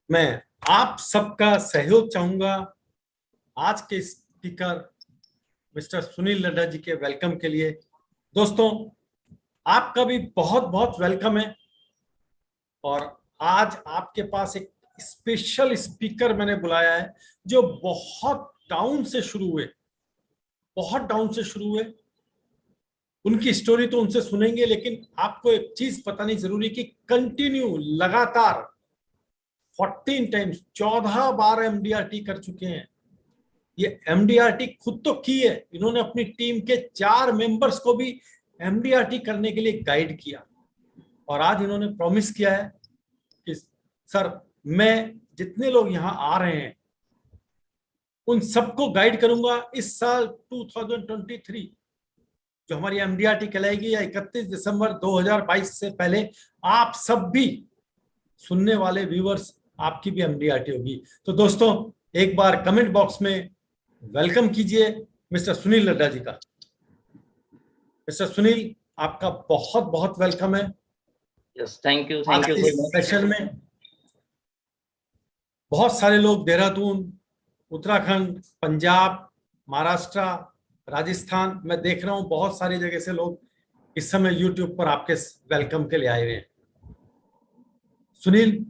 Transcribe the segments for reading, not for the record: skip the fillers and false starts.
मैं आप सबका सहयोग चाहूंगा आज के स्पीकर मिस्टर सुनील लड्ढा जी के वेलकम के लिए। दोस्तों, आपका भी बहुत बहुत वेलकम है। और आज आपके पास एक स्पेशल स्पीकर मैंने बुलाया है जो बहुत डाउन से शुरू हुए। उनकी स्टोरी तो उनसे सुनेंगे, लेकिन आपको एक चीज बतानी जरूरी कि कंटिन्यू लगातार 14 टाइम्स 14 बार एमडीआरटी कर चुके हैं। ये एमडीआरटी खुद तो की है, इन्होंने अपनी टीम के 4 मेंबर्स को भी एमडीआरटी करने के लिए गाइड किया। और आज इन्होंने प्रॉमिस किया है कि सर, मैं जितने लोग यहाँ आ रहे हैं उन सबको गाइड करूंगा। इस साल 2023 जो हमारी एमडीआरटी कहलाएगी, या 31 दिसंबर 2022 से पहले आप सब भी सुनने वाले व्यूअर्स, आपकी भी एमडीआरटी होगी। तो दोस्तों, एक बार कमेंट बॉक्स में वेलकम कीजिए मिस्टर सुनील लड्ढा जी का। मिस्टर सुनील, आपका बहुत बहुत वेलकम है। यस, थैंक यू आज के सेशन में बहुत सारे लोग देहरादून, उत्तराखंड, पंजाब, महाराष्ट्र, राजस्थान, मैं देख रहा हूं बहुत सारी जगह से लोग इस समय यूट्यूब पर आपके वेलकम के लिए आए हुए हैं। सुनील,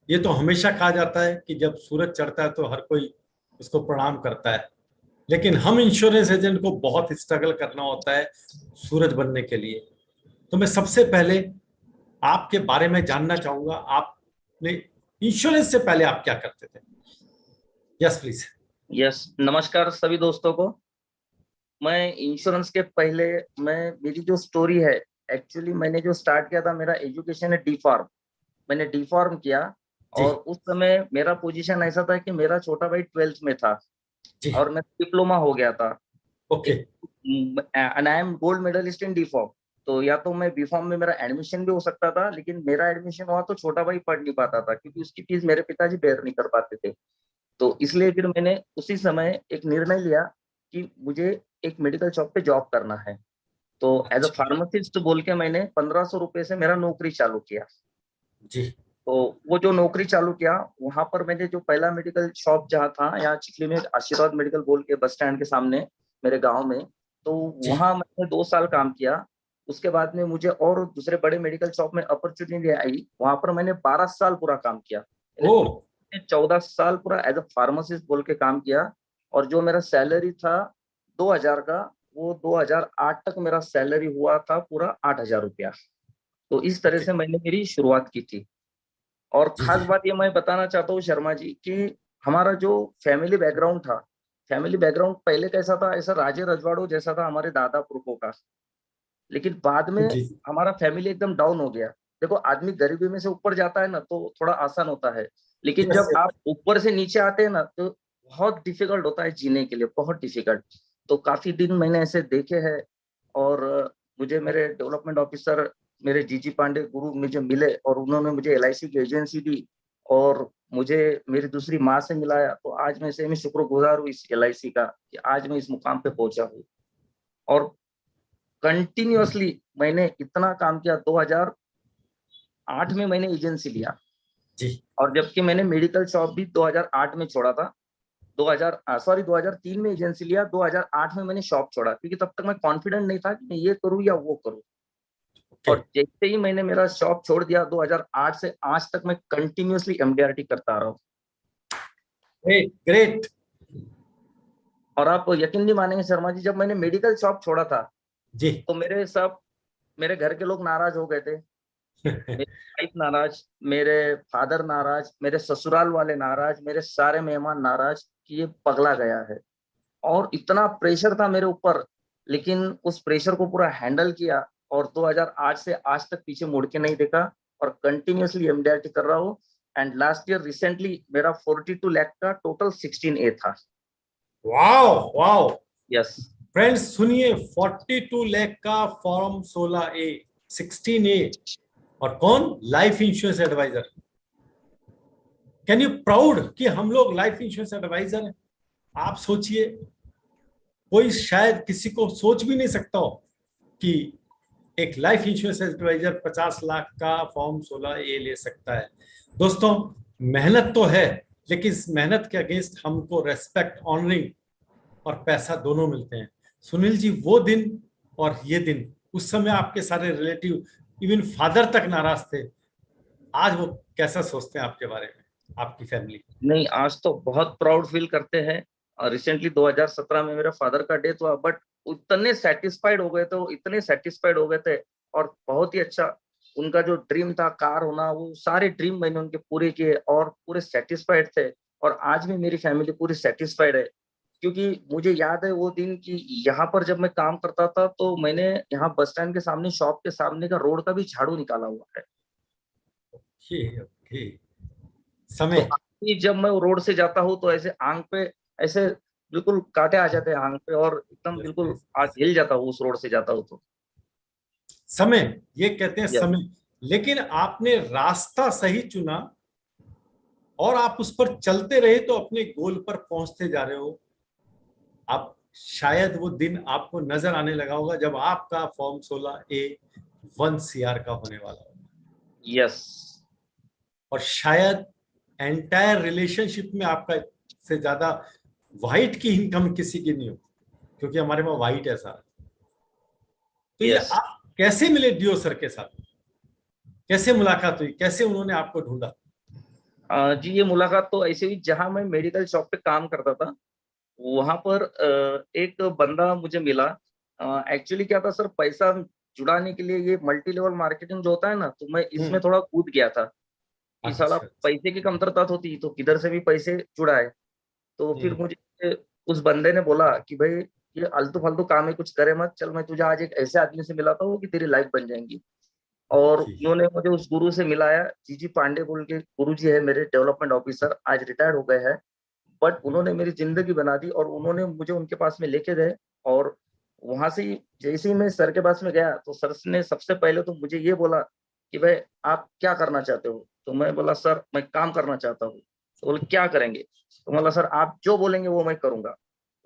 ये तो हमेशा कहा जाता है कि जब सूरज चढ़ता है तो हर कोई उसको प्रणाम करता है, लेकिन हम इंश्योरेंस एजेंट को बहुत स्ट्रगल करना होता है सूरज बनने के लिए। तो मैं सबसे पहले आपके बारे में जानना चाहूंगा, आपने इंश्योरेंस से पहले आप क्या करते थे? Yes please. यस, नमस्कार सभी दोस्तों को। मैं इंश्योरेंस के पहले मेरी जो स्टोरी है, एक्चुअली मैंने जो स्टार्ट किया था, मेरा एजुकेशन है डी फार्म। मैंने डी फार्म किया और उस समय मेरा पोजीशन ऐसा था कि मेरा छोटा भाई 12th में था और मैं डिप्लोमा हो गया था। Okay. And I am gold medalist in D pharm. तो या तो मैं बी फार्म में मेरा एडमिशन भी हो सकता था, लेकिन मेरा एडमिशन हुआ तो छोटा भाई पढ़ नहीं पाता था क्योंकि उसकी फीस मेरे पिताजी बेयर नहीं कर पाते थे। तो इसलिए फिर मैंने उसी समय एक निर्णय लिया कि मुझे एक मेडिकल शॉप पे जॉब करना है। तो एज अ फार्मासिस्ट बोल के मैंने 1500 रुपए से मेरा नौकरी चालू किया जी। तो वो जो नौकरी चालू किया, वहां पर मैंने जो पहला मेडिकल शॉप जहाँ था, यहाँ चिखली में आशीर्वाद मेडिकल बोल के बस स्टैंड के सामने मेरे गांव में, तो वहां मैंने 2 साल काम किया। उसके बाद में मुझे और दूसरे बड़े मेडिकल शॉप में अपॉर्चुनिटी आई, वहां पर मैंने 12 साल पूरा काम किया। 14 साल पूरा एज अ फार्मासिस्ट बोल के काम किया। और जो मेरा सैलरी था 2000 का, वो 2008 तक मेरा सैलरी हुआ था पूरा 8000 रुपया। तो इस तरह से मैंने मेरी शुरुआत की थी। और खास बात ये मैं बताना चाहता हूँ शर्मा जी कि हमारा जो फैमिली बैकग्राउंड था, फैमिली बैकग्राउंड पहले कैसा था, ऐसा राजे रजवाड़ों जैसा था हमारे दादा पुरखों का। लेकिन बाद में हमारा फैमिली एकदम डाउन हो गया। देखो, आदमी गरीबी में से ऊपर जाता है ना तो थोड़ा आसान होता है, लेकिन जब आप ऊपर से नीचे आते हैं ना तो बहुत डिफिकल्ट होता है जीने के लिए, बहुत डिफिकल्ट। तो काफी दिन मैंने ऐसे देखे हैं। और मुझे मेरे डेवलपमेंट ऑफिसर, मेरे जीजी पांडे गुरु मुझे मिले और उन्होंने मुझे एलआईसी की एजेंसी दी और मुझे मेरी दूसरी माँ से मिलाया। तो आज मैं से शुक्रगुजार हूँ इस एलआईसी का कि आज मैं इस मुकाम पे पहुंचा हूँ। और कंटिन्यूअसली मैंने इतना काम किया। 2008 में मैंने एजेंसी लिया जी। और जबकि मैंने मेडिकल शॉप भी 2008 में छोड़ा था। 2003 में एजेंसी लिया, 2008 में मैंने शॉप छोड़ा क्योंकि तब तक मैं कॉन्फिडेंट नहीं था कि मैं ये करूँ या वो करूँ। और जैसे ही मैंने मेरा शॉप छोड़ दिया 2008 से आज तक मैं कंटिन्यूअसली एमडीआरटी करता आ रहा हूँ। ग्रेट। और आप यकीन नहीं मानेंगे शर्मा जी, जब मैंने मेडिकल शॉप छोड़ा था जी तो मेरे घर के लोग नाराज हो गए थे। मेरी वाइफ नाराज, मेरे फादर नाराज, मेरे ससुराल वाले नाराज, मेरे सारे मेहमान नाराज कि ये पगला गया है। और इतना प्रेशर था मेरे ऊपर, लेकिन उस प्रेशर को पूरा हैंडल किया और 2008 से आज तक पीछे मुड़ के नहीं देखा और कंटिन्यूअसली एमडीआरटी कर रहा हूँ। एंड लास्ट ईयर रिसेंटली मेरा 42 लाख का टोटल 16A था। Wow wow. यस फ्रेंड्स, सुनिए, 42 लाख का फॉर्म 16A, 16A, और कौन? Life insurance advisor. Can you proud कि हम लोग लाइफ इंश्योरेंस एडवाइजर हैं? आप सोचिए, कोई शायद किसी को सोच भी नहीं सकता हो कि एक लाइफ इंश्योरेंस एडवाइजर 50 लाख का फॉर्म 16A ले सकता है। दोस्तों, मेहनत तो है, लेकिन इस मेहनत के अगेंस्ट हमको रेस्पेक्ट, ऑनरिंग और पैसा दोनों मिलते हैं। सुनील जी, वो दिन और ये दिन, उस समय आपके सारे रिलेटिव, इवन फादर तक नाराज थे। आज वो कैसा सोचते हैं आपके बारे में, आपकी फैमिली? नहीं, आज तो बहुत प्राउड फील करते हैं। और रिसेंटली 2017 में मेरे फादर का डेथ हुआ, बट इतने सेटिस्फाइड हो गए थे, वो इतने सेटिस्फाइड हो गए थे। और बहुत ही अच्छा, उनका जो ड्रीम था कार होना, वो सारे ड्रीम मैंने उनके पूरे किए और पूरे सेटिस्फाइड थे। और आज भी मेरी फैमिली पूरी सेटिस्फाइड है, क्योंकि मुझे याद है वो दिन कि यहाँ पर जब मैं काम करता था तो मैंने यहाँ बस स्टैंड के सामने, शॉप के सामने का रोड का भी झाड़ू निकाला हुआ है। Okay okay. तो समय। अभी जब मैं रोड से जाता हूँ तो ऐसे आंख पे, ऐसे बिल्कुल कांटे आ जाते हैं आंख पे, और एकदम यस बिल्कुल यस। आग हिल जाता हूँ उस रोड से जाता हूँ तो। समय, ये कहते हैं यस। समय। लेकिन आपने रास्ता सही चुना और आप उस पर चलते रहे तो अपने गोल पर पहुंचते जा रहे हो। आप शायद वो दिन आपको नजर आने लगा होगा जब आपका फॉर्म 16A 1 CR का होने वाला होगा। यस। और शायद एंटायर रिलेशनशिप में आपका से ज्यादा वाइट की इनकम किसी की नहीं हो, क्योंकि हमारे पास वाइट है सारा। तो ये यस। आप कैसे मिले डीओ सर के साथ? कैसे मुलाकात हुई, कैसे उन्होंने आपको ढूंढा? जी, ये मुलाकात तो ऐसे हुई जहां मैं मेडिकल शॉप पे काम करता था, वहां पर एक बंदा मुझे मिला। एक्चुअली क्या था सर, पैसा जुड़ाने के लिए ये मल्टी लेवल मार्केटिंग जो होता है ना, तो मैं इसमें हम्म। थोड़ा कूद गया था कि साला अच्छा। पैसे की कमतरता होती तो किधर से भी पैसे जुड़ाए। तो फिर हम्म। मुझे उस बंदे ने बोला कि भाई, ये आलतू फालतू काम है, कुछ करे मत, चल मैं तुझे आज एक ऐसे आदमी से मिलाता हूँ कि तेरी लाइफ बन जाएंगी। और ओके। उन्होंने मुझे उस गुरु से मिलाया। जीजी पांडे बोल के गुरु जी है मेरे, डेवलपमेंट ऑफिसर, आज रिटायर्ड हो गए हैं। बट उन्होंने मेरी जिंदगी बना दी और उन्होंने मुझे उनके पास में लेके गए। और वहां से जैसे ही मैं सर के पास में गया तो सर ने सबसे पहले तो मुझे ये बोला कि भाई, आप क्या करना चाहते हो? तो मैं बोला, सर मैं काम करना चाहता हूँ। तो बोले, क्या करेंगे? तो बोला, सर आप जो बोलेंगे वो मैं करूंगा,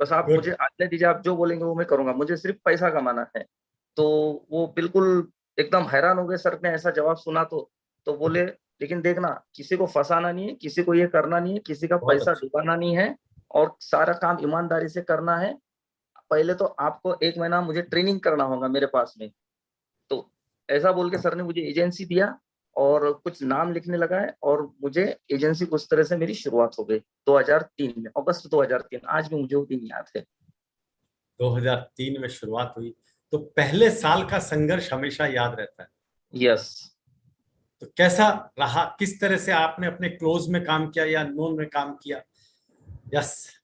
बस आप गुड। मुझे आज्ञा दीजिए, आप जो बोलेंगे वो मैं करूंगा, मुझे सिर्फ पैसा कमाना है। तो वो बिल्कुल एकदम हैरान हो गए सर ने ऐसा जवाब सुना तो बोले, लेकिन देखना, किसी को फंसाना नहीं है, किसी को ये करना नहीं है, किसी का बहुत पैसा अच्छा। डुबाना नहीं है, और सारा काम ईमानदारी से करना है। पहले तो आपको 1 महीना मुझे ट्रेनिंग करना होगा मेरे पास में। तो ऐसा बोल के सर ने मुझे एजेंसी दिया और कुछ नाम लिखने लगा है, और मुझे एजेंसी उस तरह से मेरी शुरुआत हो गई 2003 में, अगस्त 2003, आज भी मुझे वो दिन याद है। 2003 में शुरुआत हुई, तो पहले साल का संघर्ष हमेशा याद रहता है। यस। तो कैसा रहा, किस तरह से आपने अपने क्लोज में काम किया या नोन में काम किया? यस।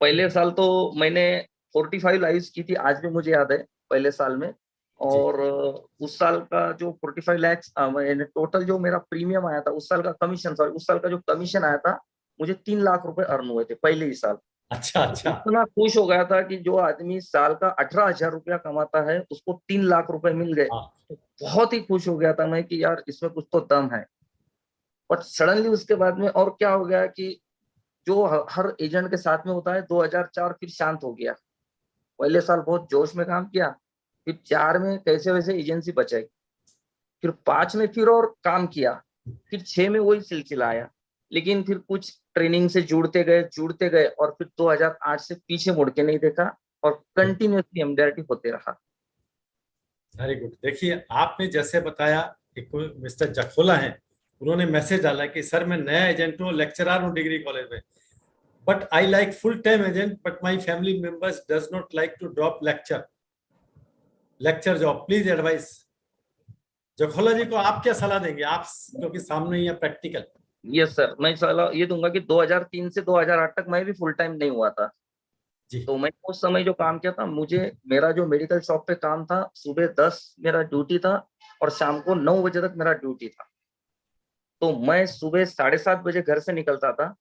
पहले साल तो मैंने 45 लाइव्स की थी, आज भी मुझे याद है, पहले साल में। जी। और उस साल का जो 45 लैक्स टोटल जो मेरा प्रीमियम आया था, उस साल का कमीशन, सॉरी, उस साल का जो कमीशन आया था, मुझे 3 लाख रुपए अर्न हुए थे पहले ही साल। अच्छा तो अच्छा। इतना खुश हो गया था कि जो आदमी साल का 18,000 रुपया कमाता है उसको 3 लाख रुपए मिल गए। हाँ। तो बहुत ही खुश हो गया था मैं कि यार इसमें कुछ तो दम है। बट सडनली उसके बाद में और क्या हो गया कि जो हर एजेंट के साथ में होता है, 2004 फिर शांत हो गया। पहले साल बहुत जोश में काम किया, फिर 4 में कैसे वैसे एजेंसी बचाई, फिर 5 में फिर और काम किया, फिर 6 में वही सिलसिला आया। लेकिन फिर कुछ ट्रेनिंग से जुड़ते गए और फिर 2008 से पीछे मुड़ के नहीं देखा, और कंटिन्यूअसली एमडीआरटी होते रहा। Very good. देखिए, आपने जैसे बताया, एक मिस्टर जखोला हैं, उन्होंने मैसेज डाला कि सर मैं नया एजेंट हूँ, लेक्चरर हूँ डिग्री कॉलेज में, but I like full time agent, but my family members does not like to drop lecture job, please advice. Jakhola ji को आप क्या सलाह देंगे, आप क्योंकि सामने ही है प्रैक्टिकल? यस सर, मैं सलाह ये दूंगा कि 2003 से 2008 तक मैं भी फुल टाइम नहीं हुआ था। जी। तो मैंने उस समय जो काम किया था, मुझे मेरा जो मेडिकल शॉप पे काम था, सुबह 10 मेरा ड्यूटी था और शाम को 9 बजे तक मेरा ड्यूटी था। तो मैं सुबह 7:30 बजे घर से निकलता था,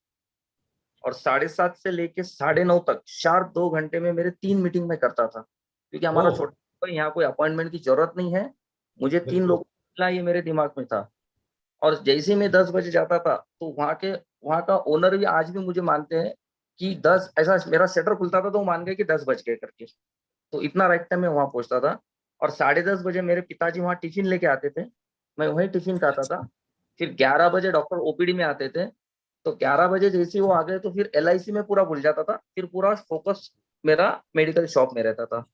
और 7:30 से लेके 9:30 तक शार्प 2 घंटे में मेरे 3 मीटिंग में करता था, क्योंकि हमारा ओह। छोटा, यहाँ कोई अपॉइंटमेंट की जरूरत नहीं है। मुझे 3 लोगों बिल्कुल। को मिलना, ये मेरे दिमाग में था। और जैसे ही मैं 10 बजे जाता था तो वहाँ का ओनर भी आज भी मुझे मानते हैं कि 10, ऐसा मेरा शटर खुलता था तो वो मान गए कि 10 बज गए करके। तो इतना राइट टाइम में वहाँ पहुंचता था। और 10:30 बजे मेरे पिताजी वहाँ टिफिन लेके आते थे, मैं वहीं टिफिन खाता था। फिर 11 बजे डॉक्टर ओपीडी में आते थे, तो 11 बजे जैसे ही वो आ गए तो फिर LIC में पूरा भूल जाता था, फिर पूरा फोकस मेरा मेडिकल शॉप में रहता था।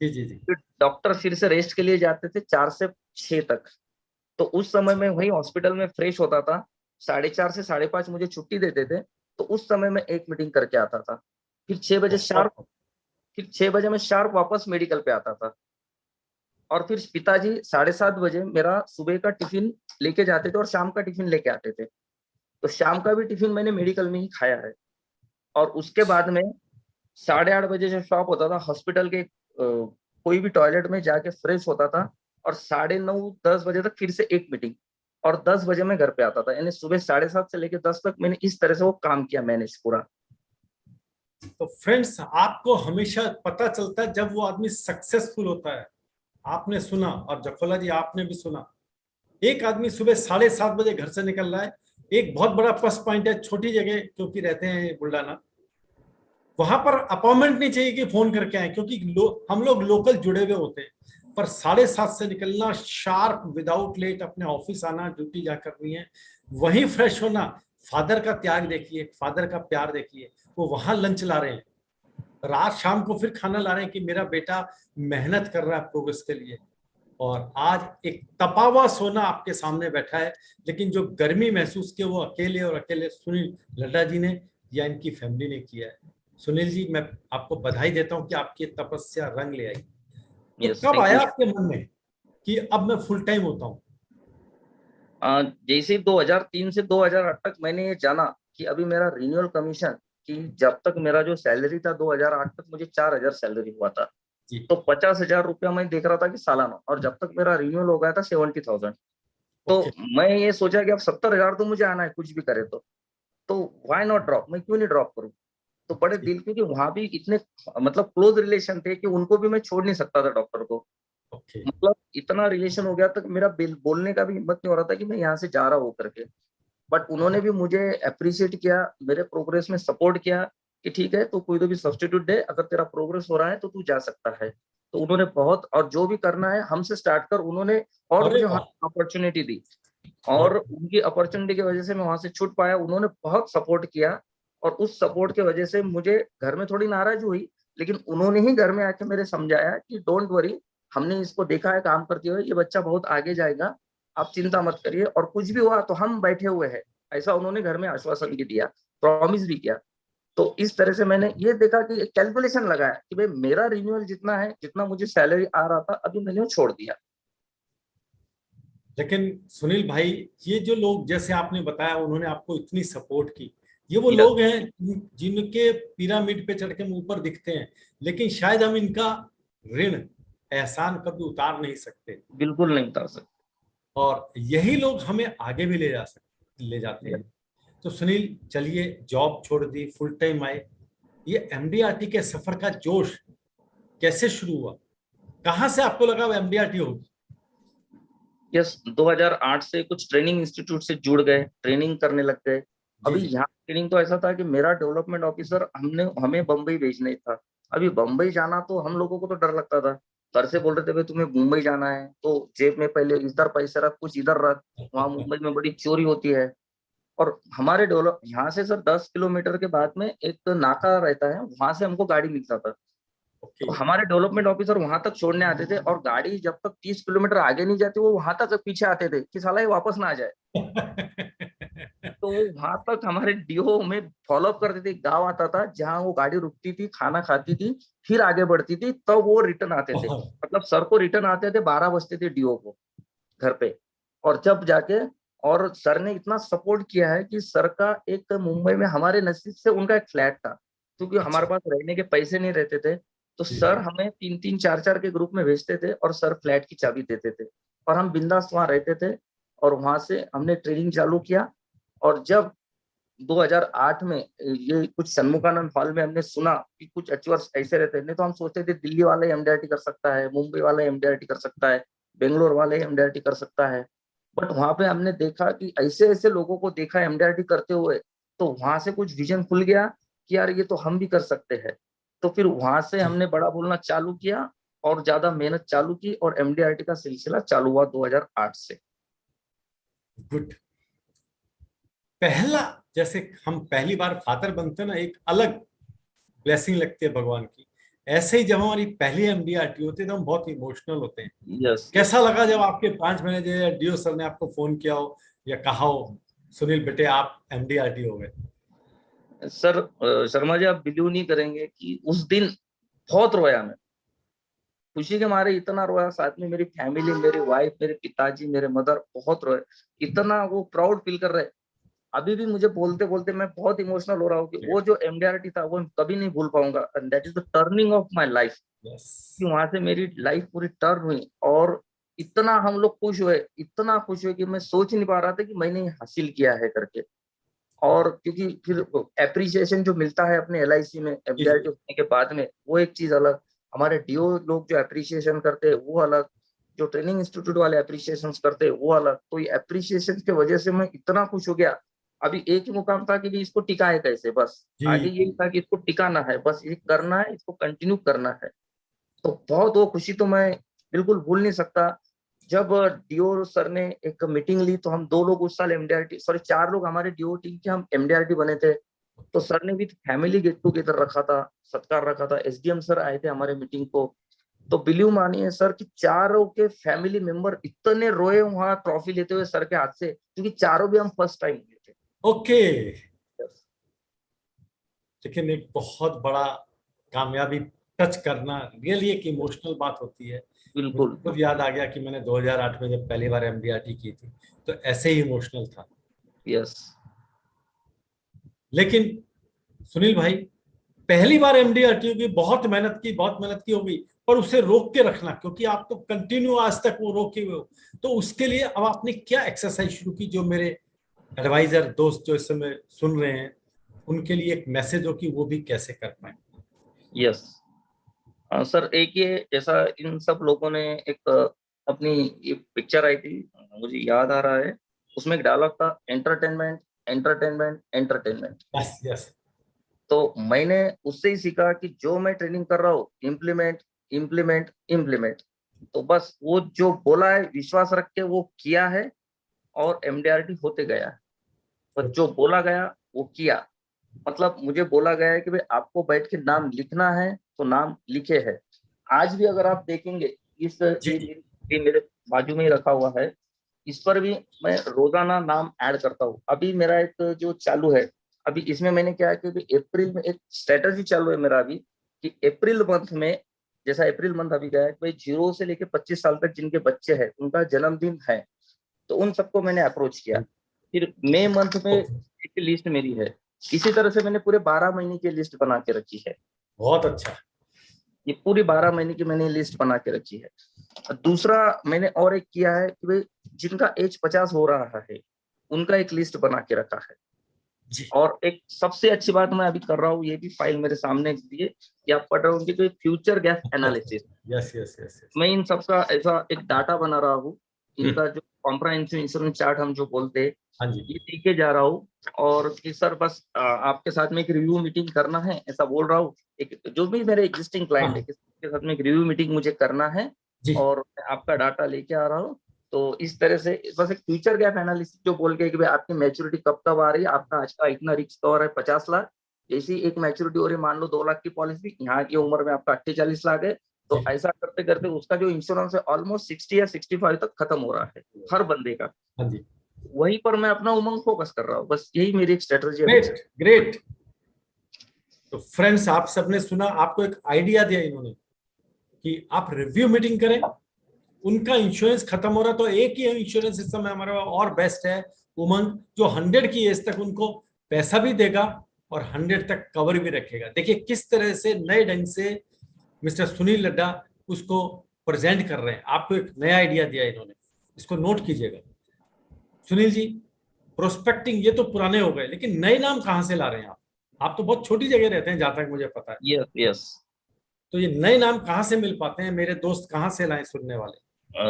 जी जी जी। फिर डॉक्टर फिर से रेस्ट के लिए जाते थे 4 से 6 तक, तो उस समय में वही हॉस्पिटल में फ्रेश होता था। 4:30 से 5:30 मुझे छुट्टी देते थे, तो उस समय में एक मीटिंग करके आता था। फिर 6 बजे शार्प बहुत फिर 6 बजे मैं शार्प वापस मेडिकल पे आता था। और फिर पिताजी 7:30 बजे मेरा सुबह का टिफिन लेके जाते थे और शाम का टिफिन लेके आते थे। तो शाम का भी टिफिन मैंने मेडिकल में ही खाया है। और उसके बाद में 8:30 बजे जब शॉप होता था हॉस्पिटल के कोई भी टॉयलेट में जाके फ्रेश होता था, और 9:30-10 बजे तक फिर से एक मीटिंग, और 10 बजे मैं घर पे आता था। यानी सुबह 7:30 से लेकर 10 तक मैंने इस तरह से वो काम किया, मैनेज पूरा। तो फ्रेंड्स, आपको हमेशा पता चलता है जब वो आदमी सक्सेसफुल होता है। आपने सुना, और जफोला जी आपने भी सुना, एक आदमी सुबह 7:30 बजे घर से निकल रहा है। एक बहुत बड़ा प्लस पॉइंट है, छोटी जगह क्योंकि रहते हैं बुल्डाना, वहां पर अपॉइंटमेंट नहीं चाहिए कि फोन करके आए, क्योंकि हम लोग लोकल जुड़े हुए होते हैं। पर 7:30 से निकलना, शार्प विदाउट लेट अपने ऑफिस आना, ड्यूटी जा करनी है, वहीं फ्रेश होना। फादर का त्याग देखिए, फादर का प्यार देखिए। वो वहां लंच ला रहे हैं, रात शाम को फिर खाना ला रहे हैं कि मेरा बेटा मेहनत कर रहा है प्रोग्रेस के लिए। और आज एक तपा हुआ सोना आपके सामने बैठा है, लेकिन जो गर्मी महसूस की वो अकेले और अकेले सुनील लड्डा जी ने या इनकी फैमिली ने किया है। सुनील जी, मैं आपको बधाई देता हूं कि आपकी तपस्या रंग ले आई। तो यस, कब थैंक यू। आया आपके मन में कि अब मैं फुल टाइम होता हूं? जैसे 2003 से 2008 तक मैंने ये जाना कि अभी मेरा रिन्यूअल कमीशन, कि जब तक मेरा जो सैलरी था 2008 तक मुझे 4,000 सैलरी हुआ था, जी। तो 50,000 रुपया मैं देख रहा था कि सालाना, और जब तक मेरा रिन्यूअल हो गया था 70,000। तो ओके। मैं ये सोचा कि अब 70,000 तो मुझे आना है कुछ भी करे तो व्हाई नॉट ड्रॉप, मैं क्यों नहीं ड्रॉप करूं। तो बड़े जी। दिल, क्योंकि वहां भी इतने मतलब क्लोज रिलेशन थे कि उनको भी मैं छोड़ नहीं सकता था डॉक्टर को। ओके। मतलब इतना रिलेशन हो गया तक मेरा बोलने का भी हिम्मत नहीं हो रहा था कि मैं यहाँ से जा रहा हूँ करके। बट उन्होंने भी मुझे अप्रिशिएट किया, मेरे प्रोग्रेस में सपोर्ट किया कि ठीक है तो कोई तो भी सब्स्टिट्यूट दे, अगर तेरा प्रोग्रेस हो रहा है तो तू जा सकता है। तो उन्होंने बहुत, और जो भी करना है हमसे स्टार्ट कर, उन्होंने और अरे मुझे वाह। अपॉर्चुनिटी दी। और बहुत। उनकी अपॉर्चुनिटी की वजह से मैं वहां से छूट पाया, उन्होंने बहुत सपोर्ट किया। और उस सपोर्ट की वजह से मुझे घर में थोड़ी नाराज हुई, लेकिन उन्होंने ही घर में आके मेरे समझाया कि डोंट वरी, हमने इसको देखा है काम करते हुए, ये बच्चा बहुत आगे जाएगा, आप चिंता मत करिए, और कुछ भी हुआ तो हम बैठे हुए हैं। ऐसा उन्होंने घर में आश्वासन भी दिया, प्रॉमिस भी किया। तो इस तरह से मैंने ये देखा कि कैलकुलेशन लगाया कि भाई मेरा रिन्यूअल जितना है, जितना मुझे सैलरी आ रहा था, अभी मैंने वो छोड़ दिया। लेकिन सुनील भाई, ये जो लोग जैसे आपने बताया उन्होंने आपको इतनी सपोर्ट की, ये वो यस, लोग हैं जिनके पिरामिड पे चढ़ के हम ऊपर दिखते हैं, लेकिन शायद हम इनका ऋण, एहसान कभी उतार नहीं सकते। बिल्कुल नहीं उतार सकते। और यही लोग हमें आगे भी ले जाते Yes. हैं। तो सुनील, चलिए, जॉब छोड़ दी, फुल टाइम आए। ये एमडीआरटी के सफर का जोश कैसे शुरू हुआ? कहां से आपको लगा एमडीआरटी होगी? यस, 2008 से कुछ ट्रेनिंग इंस्टीट्यूट से जुड़ गए, ट्रेनिंग करने लग गए। जी अभी जी। यहाँ ट्रेनिंग तो ऐसा था कि मेरा डेवलपमेंट ऑफिसर हमें बम्बई भेजना ही था। अभी बम्बई जाना तो हम लोगों को तो डर लगता था। घर से बोल रहे थे भाई तुम्हें मुंबई जाना है तो जेब में पहले इधर पैसे रख, कुछ इधर रख, वहां मुंबई में बड़ी चोरी होती है। और हमारे डेवलप यहाँ से सर 10 किलोमीटर के बाद में एक नाका रहता है, वहां से हमको गाड़ी मिलता था। ओके। तो हमारे डेवलपमेंट ऑफिसर वहां तक छोड़ने आते थे, और गाड़ी जब तक 30 किलोमीटर आगे नहीं जाती वो वहां तक पीछे आते थे कि साला ये वापस ना आ जाए। तो वो वहां तक हमारे डीओ में फॉलोअप करते थे। गांव आता था जहां वो गाड़ी रुकती थी, खाना खाती थी, फिर आगे बढ़ती थी, तब तो वो रिटर्न आते थे। मतलब सर को रिटर्न आते थे 12 बजते थे डीओ को घर पे। और जब जाके, और सर ने इतना सपोर्ट किया है कि सर का एक मुंबई में हमारे नसीब से उनका एक फ्लैट था, क्योंकि हमारे अच्छा। पास रहने के पैसे नहीं रहते थे। तो जी सर हमें 3-3 4-4 के ग्रुप में भेजते थे, और सर फ्लैट की चाबी देते थे, और हम बिंदास वहां रहते थे। और वहां से हमने ट्रेनिंग चालू किया। और जब 2008 में ये कुछ सन्मुखानंद हॉल में हमने सुना कि कुछ अचीवर्स ऐसे रहते हैं, नहीं तो हम सोचते थे दिल्ली वाला ही एमडीआरटी कर सकता है, मुंबई वाला ही एमडीआरटी कर सकता है, बेंगलोर वाला ही एमडीआरटी कर सकता है। बट वहां पे हमने देखा कि ऐसे ऐसे लोगों को देखा एमडीआरटी करते हुए, तो वहां से कुछ विजन खुल गया कि यार ये तो हम भी कर सकते हैं। तो फिर वहां से जी। हमने बड़ा बोलना चालू किया, और ज्यादा मेहनत चालू की, और एमडीआरटी का सिलसिला चालू हुआ 2008 से। गुड। पहला जैसे हम पहली बार फादर बनते हैं ना, एक अलग ब्लेसिंग लगती है भगवान की, ऐसे ही जब हमारी पहली एमडीआरटी होती है तो हम बहुत इमोशनल होते हैं। यस। कैसा लगा जब आपके ब्रांच मैनेजर या डीओ सर ने आपको फोन किया हो या कहा हो सुनील बेटे आप एमडीआरटी हो गए? सर शर्मा जी, आप बिलीव नहीं करेंगे कि उस दिन बहुत रोया मैं, खुशी के मारे इतना रोया। साथ में मेरी फैमिली, मेरी वाइफ, मेरे पिताजी, मेरे मदर बहुत रोए। इतना वो प्राउड फील कर रहे। अभी भी मुझे बोलते बोलते मैं बहुत इमोशनल हो रहा हूँ कि वो जो एमडीआरटी था वो मैं कभी नहीं भूल पाऊंगा। And that is the turning of my life. Yes. कि वहां से मेरी लाइफ पूरी टर्न हुई, और इतना हम लोग खुश हुए, इतना खुश हुए कि मैं सोच नहीं पा रहा था कि मैंने ये हासिल किया है करके। और क्योंकि फिर एप्रिसिएशन जो मिलता है अपने एलआईसी में जी जी। एमडीआरटी होने के बाद में, वो एक चीज अलग। हमारे डीओ लोग जो एप्रिसिएशन करते हैं वो अलग, जो ट्रेनिंग इंस्टीट्यूट वाले एप्रिसिएशन करते हैं वो अलग। तो ये एप्रिसिएशन की वजह से मैं इतना खुश हो गया। अभी एक ही मुकाम था कि भी इसको टिकाए कैसे, बस आगे जी यही था कि इसको टिकाना है, बस ये करना है, इसको कंटिन्यू करना है। तो बहुत वो खुशी तो मैं बिल्कुल भूल नहीं सकता। जब डीओ सर ने एक मीटिंग ली तो हम 2 लोग उस साल एमडीआरटी, सॉरी 4 लोग हमारे डीओ टीम के हम एमडीआरटी बने थे। तो सर ने भी फैमिली गेट टुगेदर रखा था, सत्कार रखा था। एसडीएम सर आए थे हमारे मीटिंग को। तो बिलीव मानिए सर कि चारों के फैमिली मेंबर इतने रोए वहां ट्रॉफी लेते हुए सर के हाथ से, क्योंकि चारों भी हम फर्स्ट टाइम हुए थे। ओके। लेकिन एक बहुत बड़ा कामयाबी टच करना रियली एक इमोशनल बात होती है। मुझे बिल्कुल। खुद याद आ गया कि मैंने 2008 में जब पहली बार एमडीआरटी की थी तो ऐसे ही इमोशनल था। यस। लेकिन सुनील भाई, पहली बार एमडीआरटी होगी, बहुत मेहनत की होगी, पर उसे रोक के रखना, क्योंकि आप तो कंटिन्यू आज तक वो रोके हुए हो। तो उसके लिए अब आपने क्या एक्सरसाइज शुरू की, जो मेरे एडवाइजर दोस्त जो इस समय सुन रहे हैं उनके लिए एक मैसेज हो कि वो भी कैसे कर पाए? यस। सर एक ये जैसा इन सब लोगों ने एक अपनी एक पिक्चर आई थी, मुझे याद आ रहा है, उसमें एक डायलॉग था, entertainment entertainment entertainment. Yes yes. तो मैंने उससे ही सीखा कि जो मैं ट्रेनिंग कर रहा हूँ, इम्प्लीमेंट इम्प्लीमेंट इम्प्लीमेंट। तो बस वो जो बोला है विश्वास रख के वो किया है, और एमडीआरटी होते गया है। बस जो बोला गया वो किया। मतलब मुझे बोला गया है कि भाई आपको बैठ के नाम लिखना है तो नाम लिखे है। आज भी अगर आप देखेंगे, इस जी ये मेरे बाजू में ही रखा हुआ है, इस पर भी मैं रोजाना नाम ऐड करता हूँ। अभी मेरा एक जो चालू है, अभी इसमें मैंने क्या है कि अभी अप्रैल में एक स्ट्रेटजी चालू है मेरा अभी, कि अप्रैल मंथ में, जैसा अप्रैल मंथ अभी गया है, भाई 0 से लेके 25 साल तक जिनके बच्चे हैं उनका जन्मदिन है, तो उन सबको मैंने अप्रोच किया। फिर मई मंथ में ओके। एक लिस्ट मेरी है। इसी तरह से मैंने पूरे 12 महीने की लिस्ट बना के रखी है। बहुत अच्छा। ये पूरी 12 महीने की मैंने लिस्ट बना के रखी है। दूसरा मैंने और एक किया है कि भाई जिनका एज 50 हो रहा है उनका एक लिस्ट बना के रखा है। जी। और एक सबसे अच्छी बात मैं अभी कर रहा हूँ, ये भी फाइल मेरे सामने दिए कि आप पढ़ रहे होंगे, तो future gap analysis. Yes yes yes yes. मैं इन सबका ऐसा एक डाटा बना रहा हूँ। इनका जो कॉम्प्रहेंसिव इंश्योरेंस चार्ट हम जो बोलते हैं, हाँ जी। ये सीखे जा रहा हूँ। और कि सर बस आपके साथ में एक रिव्यू मीटिंग करना है ऐसा बोल रहा हूँ। एक जो भी मेरे एग्जिस्टिंग क्लाइंट है हाँ किसके साथ में एक रिव्यू मीटिंग मुझे करना है, जी। और मैं आपका डाटा लेके आ रहा हूँ। तो इस तरह से बस एक फ्यूचर गैप एनालिसिस जो बोल के कि भाई आपकी मैच्योरिटी कब कब आ रही है, आपका आज का इतना रिस्क कवर है 50 लाख, जैसी एक मैच्योरिटी हो रही है मान लो 2 लाख की पॉलिसी, यहाँ की उम्र में आपका 48 लाख है। तो जी। ऐसा करते करते उसका जो इंश्योरेंस है ऑलमोस्ट 60 या 65 तक खत्म हो रहा है हर बंदे का। हाँ जी। वहीं पर मैं अपना उमंग फोकस कर रहा हूँ, बस यही मेरी एक स्ट्रेटजी अभी। Great great. तो फ्रेंड्स, आप सबने सुना, आपको एक आइडिया दिया इन्होंने कि आप रिव्यू मीटिंग करें। उनका इंश्योरेंस खत्म हो रहा तो एक ही इंश्योरेंस सिस्टम है हमारे पास और बेस्ट है, उमंग, जो 100 की एज तक उनको पैसा भी देगा और 100 तक कवर भी रखेगा। देखिए किस तरह से नए ढंग से मिस्टर सुनील लड्डा उसको प्रेजेंट कर रहे हैं। आपको एक नया आइडिया दिया इन्होंने, इसको नोट कीजिएगा। सुनील जी, प्रोस्पेक्टिंग ये तो पुराने हो गए, लेकिन नए नाम कहां से ला रहे हैं आप तो बहुत छोटी जगह रहते हैं जहां तक मुझे पता है। Yes yes. तो ये नए नाम कहाँ से मिल पाते हैं, मेरे दोस्त कहाँ से लाएं सुनने वाले?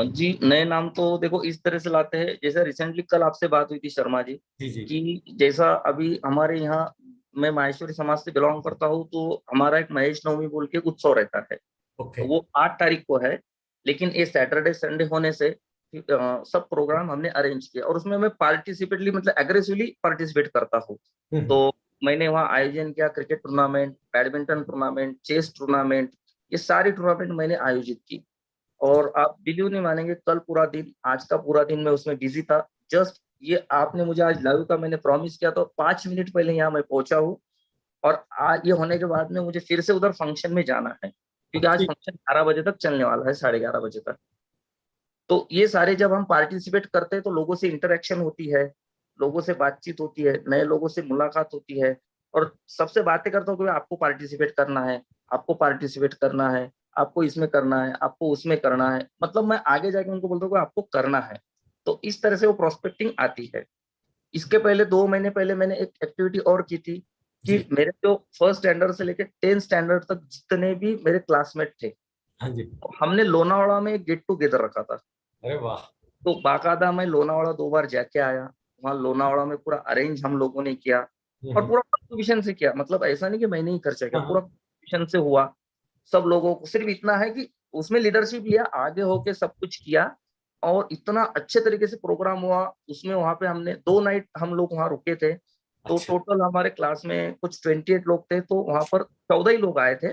जी नए नाम तो देखो इस तरह से लाते हैं, जैसे रिसेंटली कल आपसे बात हुई थी शर्मा जी, जी जी। कि जैसा अभी हमारे यहाँ, मैं माहेश्वरी समाज से बिलोंग करता हूँ, तो हमारा एक महेश नवमी बोल के उत्सव रहता है। ओके। तो वो 8 तारीख को है, लेकिन ये सैटरडे संडे होने से सब प्रोग्राम हमने अरेंज किया और उसमें मैं पार्टिसिपेटली मतलब एग्रेसिवली पार्टिसिपेट करता हूँ। तो मैंने वहाँ आयोजन किया, cricket tournament, badminton tournament, chess tournament, ये सारी टूर्नामेंट मैंने आयोजित की। और आप बिलीव नहीं मानेंगे, कल पूरा दिन, आज का पूरा दिन मैं उसमें बिजी था। जस्ट ये आपने मुझे आज लाइव का मैंने प्रॉमिस किया तो 5 मिनट पहले यहाँ मैं पहुंचा हूँ। और आज ये होने के बाद में मुझे फिर से उधर फंक्शन में जाना है, क्योंकि आज फंक्शन 11 बजे तक चलने वाला है, 11:30 बजे तक। तो ये सारे जब हम पार्टिसिपेट करते हैं तो लोगों से इंटरेक्शन होती है, लोगों से बातचीत होती है, नए लोगों से मुलाकात होती है। और सबसे बातें करता हूँ कि आपको पार्टिसिपेट करना है, आपको पार्टिसिपेट करना है, आपको इसमें करना है, आपको उसमें करना है। मतलब मैं आगे जाके उनको बोलता हूँ कि आपको करना है। तो इस तरह से वो प्रोस्पेक्टिंग आती है। इसके पहले 2 महीने पहले मैंने एक एक्टिविटी और की थी कि मेरे जो फर्स्ट स्टैंडर्ड से लेकर 10th स्टैंडर्ड तक जितने भी मेरे क्लासमेट थे, हाँ जी। तो हमने लोनावाड़ा में एक गेट टुगेदर रखा था। अरे वाह। तो बाकायदा मैं लोनावाड़ा 2 बार जाके आया। वहाँ लोनावाड़ा में पूरा अरेंज हम लोगों ने किया और पूरा कंट्रीब्यूशन से किया। मतलब ऐसा नहीं कि मैंने ही खर्चा किया, पूरा कंट्रीब्यूशन से हुआ। सब लोगों को सिर्फ इतना है कि उसमें लीडरशिप लिया, आगे होके सब कुछ किया। और इतना अच्छे तरीके से प्रोग्राम हुआ उसमें। वहां पे हमने 2 नाइट हम लोग वहां रुके थे। तो अच्छा। टोटल हमारे क्लास में कुछ 28 लोग थे, तो वहां पर 14 ही लोग आए थे।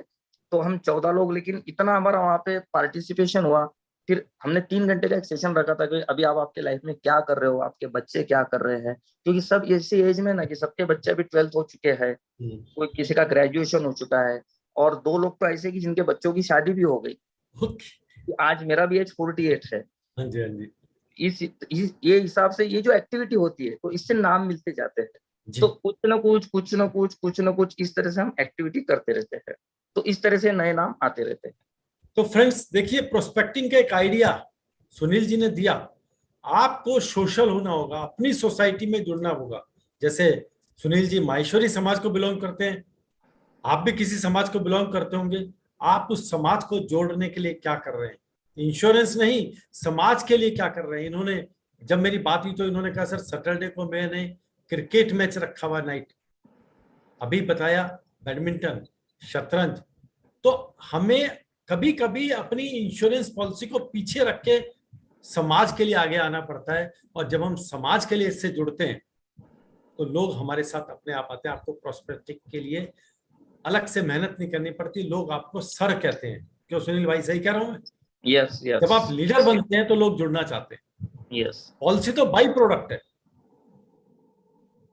तो हम 14 लोग, लेकिन इतना हमारा वहां पे पार्टिसिपेशन हुआ। फिर हमने 3 घंटे का एक सेशन रखा था कि अभी आप आपके लाइफ में क्या कर रहे हो, आपके बच्चे क्या कर रहे हैं। क्योंकि सब ऐसी एज में ना कि सबके बच्चे अभी 12th हो चुके हैं, कोई किसी का ग्रेजुएशन हो चुका है। और 2 लोग तो ऐसे कि जिनके बच्चों की शादी भी हो गई। आज मेरा भी एज 48 है। हाँ जी, हाँ जी। ये हिसाब से ये जो एक्टिविटी होती है तो इससे नाम मिलते जाते हैं। तो जी। कुछ ना कुछ इस तरह से हम एक्टिविटी करते रहते हैं। तो इस तरह से नए नाम आते रहते हैं। तो फ्रेंड्स देखिए, प्रोस्पेक्टिंग का एक आइडिया सुनील जी ने दिया। आपको सोशल होना होगा, अपनी सोसाइटी में जुड़ना होगा। जैसे सुनील जी माहेश्वरी समाज को बिलोंग करते हैं, आप भी किसी समाज को बिलोंग करते होंगे। आप उस समाज को जोड़ने के लिए क्या कर रहे हैं? इंश्योरेंस नहीं, समाज के लिए क्या कर रहे हैं? इन्होंने, जब मेरी बात हुई तो इन्होंने कहा सर सैटरडे को मैंने क्रिकेट मैच रखा हुआ नाइट, अभी बताया बैडमिंटन, शतरंज। तो हमें कभी कभी अपनी इंश्योरेंस पॉलिसी को पीछे रख के समाज के लिए आगे आना पड़ता है। और जब हम समाज के लिए इससे जुड़ते हैं तो लोग हमारे साथ अपने आप आते हैं। आपको प्रोस्पेक्टिंग के लिए अलग से मेहनत नहीं करनी पड़ती, लोग आपको सर कहते हैं। क्यों सुनील भाई, सही कह रहा हूं मैं? यस जब यस आप लीडर बनते हैं तो लोग जुड़ना चाहते हैं। यस। पॉलिसी तो बाई प्रोडक्ट है।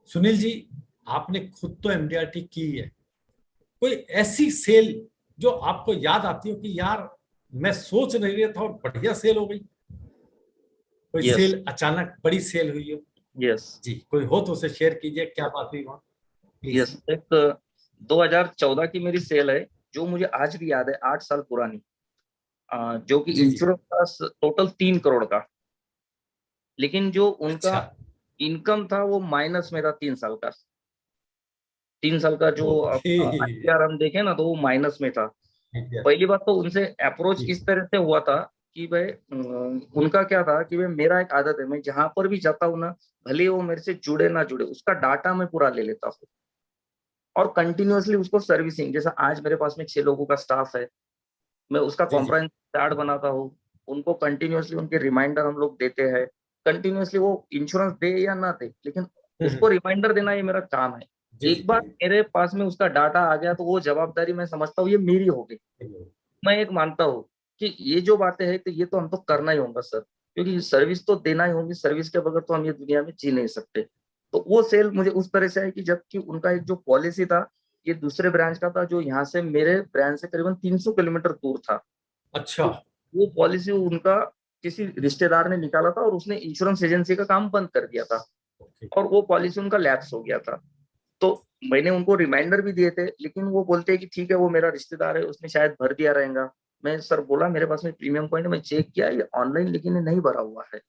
सुनील जी, आपने खुद तो एमडीआरटी की है, कोई ऐसी सेल जो आपको याद आती हो कि यार मैं सोच नहीं रहा था और बढ़िया सेल हो गई? कोई यस सेल अचानक बड़ी सेल हुई हो? यस जी, कोई हो तो उसे शेयर कीजिए, क्या बात हुई वहां, प्लीज। यस। एक 2014 की मेरी सेल है जो मुझे आज भी याद है, 8 साल पुरानी। जो कि जी जी। इंश्योरेंस का टोटल 3 करोड़ का। लेकिन जो उनका अच्छा। इनकम था वो माइनस में था 3 साल का। 3 साल का जो ओके। आईटीआर हम देखें ना, तो वो माइनस में था। जी पहली बात तो उनसे अप्रोच इस तरह से हुआ था कि भाई उनका क्या था कि भाई मेरा एक आदत है, मैं जहां पर भी जाता हूँ ना, भले ही वो मेरे से जुड़े ना जुड़े, उसका डाटा मैं पूरा ले लेता हूँ और कंटिन्यूअसली उसको सर्विसिंग। जैसा आज मेरे पास में 6 लोगों का स्टाफ है, मैं उसका जी। जी कॉम्प्रेहेंसिव चार्ट बनाता हूँ। उनको कंटिन्यूअसली उनके रिमाइंडर हम लोग देते हैं। कंटिन्यूअसली वो इंश्योरेंस दे या ना दे, लेकिन उसको रिमाइंडर देना ये मेरा काम है। जी एक बार जी। मेरे पास में उसका डाटा आ गया तो वो जवाबदारी मैं समझता हूँ ये मेरी हो गई। मैं एक मानता हूँ कि ये जो बातें हैं तो ये तो हमको करना ही होगा सर, क्योंकि सर्विस तो देना ही होगी। सर्विस के बगैर तो हम ये दुनिया में जी नहीं सकते। तो वो सेल मुझे उस तरह से है कि जबकि उनका एक जो पॉलिसी था, ये दूसरे ब्रांच का था जो यहाँ से मेरे ब्रांच से करीबन 300 किलोमीटर दूर था। अच्छा। तो वो पॉलिसी उनका किसी रिश्तेदार ने निकाला था और उसने इंश्योरेंस एजेंसी का काम बंद कर दिया था ओके। और वो पॉलिसी उनका लैप्स हो गया था। तो मैंने उनको रिमाइंडर भी दिए थे, लेकिन वो बोलते हैं कि ठीक है वो मेरा रिश्तेदार है, उसने शायद भर दिया रहेगा। मैं सर बोला मेरे पास में प्रीमियम पॉइंट, मैं चेक किया ये ऑनलाइन लेकिन ये नहीं भरा हुआ है।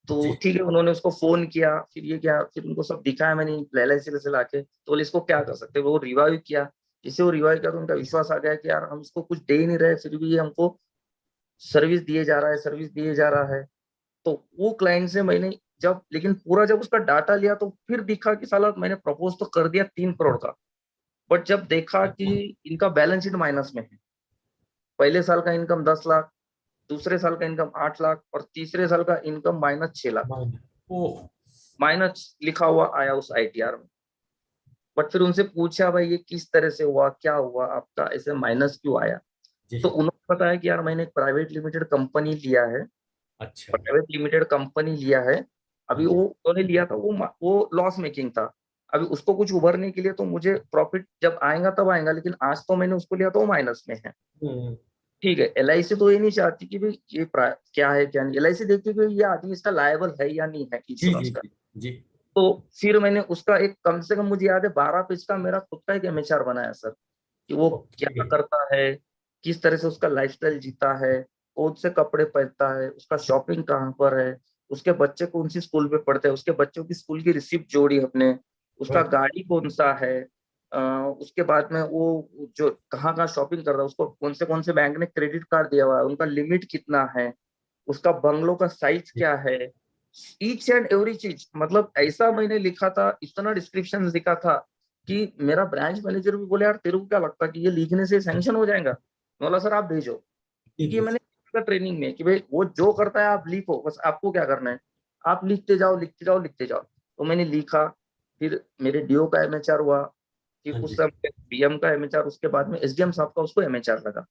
तो जी ठीक है, उन्होंने उसको फोन किया, फिर ये क्या, फिर उनको सब दिखाया मैंने LIC से लाके। तो बोले इसको क्या कर सकते हैं, वो रिवाइव किया। जिसे वो रिवाइव किया तो उनका विश्वास आ गया कि यार हम इसको कुछ दे ही नहीं रहे, फिर भी ये हमको सर्विस दिए जा रहा है, सर्विस दिए जा रहा है। तो वो क्लाइंट से मैंने जब, लेकिन पूरा जब उसका डाटा लिया तो फिर दिखा कि साला मैंने प्रपोज तो कर दिया 3 करोड़ का, बट जब देखा कि इनका बैलेंस शीट माइनस में है, पहले साल का इनकम 10 लाख, दूसरे साल का इनकम 8 लाख और तीसरे साल का इनकम -6 लाख, ओह माइनस लिखा हुआ आया उस आईटीआर में। बट फिर उनसे पूछा भाई ये किस तरह से हुआ, क्या हुआ आपका, ऐसे माइनस क्यों आया? जी। तो उन्होंने बताया कि यार मैंने एक प्राइवेट लिमिटेड कंपनी लिया है, अच्छा। प्राइवेट लिमिटेड कंपनी लिया है। हाँ अभी जी। वो उन्होंने लिया था, वो लॉस मेकिंग था। अभी उसको कुछ उभरने के लिए तो मुझे प्रॉफिट जब आएगा तब आएगा, लेकिन आज तो मैंने उसको लिया तो वो माइनस में है। हम्म, ठीक है, एलआईसी तो ये नहीं चाहती कि भाई ये क्या है क्या नहीं, एलआईसी देखती है कि ये आदमी इसका लायबल है या नहीं है जी इंश्योरेंस जी का। जी जी। तो फिर मैंने उसका एक कम से कम मुझे याद है 12 पेज का मेरा खुद का एक एमएचआर बनाया सर, कि वो क्या ओके। करता है, किस तरह से उसका लाइफस्टाइल जीता है, कौन से कपड़े पहनता है, उसका शॉपिंग कहाँ पर है, उसके बच्चे कौन सी स्कूल में पढ़ते हैं, उसके बच्चों की स्कूल की रिसिप्ट जोड़ी हमने, उसका गुड। गाड़ी कौन सा है, उसके बाद में वो जो कहाँ कहाँ शॉपिंग कर रहा है, उसको कौन से बैंक ने क्रेडिट कार्ड दिया हुआ है, उनका लिमिट कितना है, उसका बंगलो का साइज क्या है, ईच एंड एवरी चीज। मतलब ऐसा मैंने लिखा था, इतना डिस्क्रिप्शन लिखा था कि मेरा ब्रांच मैनेजर भी बोले यार तेरे को क्या लगता है कि ये लिखने से सैंक्शन हो जाएगा? मैं बोला सर आप भेजो, क्योंकि ये मैंने ट्रेनिंग में कि भाई वो जो करता है आप लिखो, बस आपको क्या करना है, आप लिखते जाओ लिखते जाओ लिखते जाओ। तो मैंने लिखा, फिर मेरे डीओ का एमएचआर हुआ, फिर हाँ उस जी। समय पीएम का एमएचआर, उसके बाद में एसडीएम साहब का उसको एमएचआर लगा।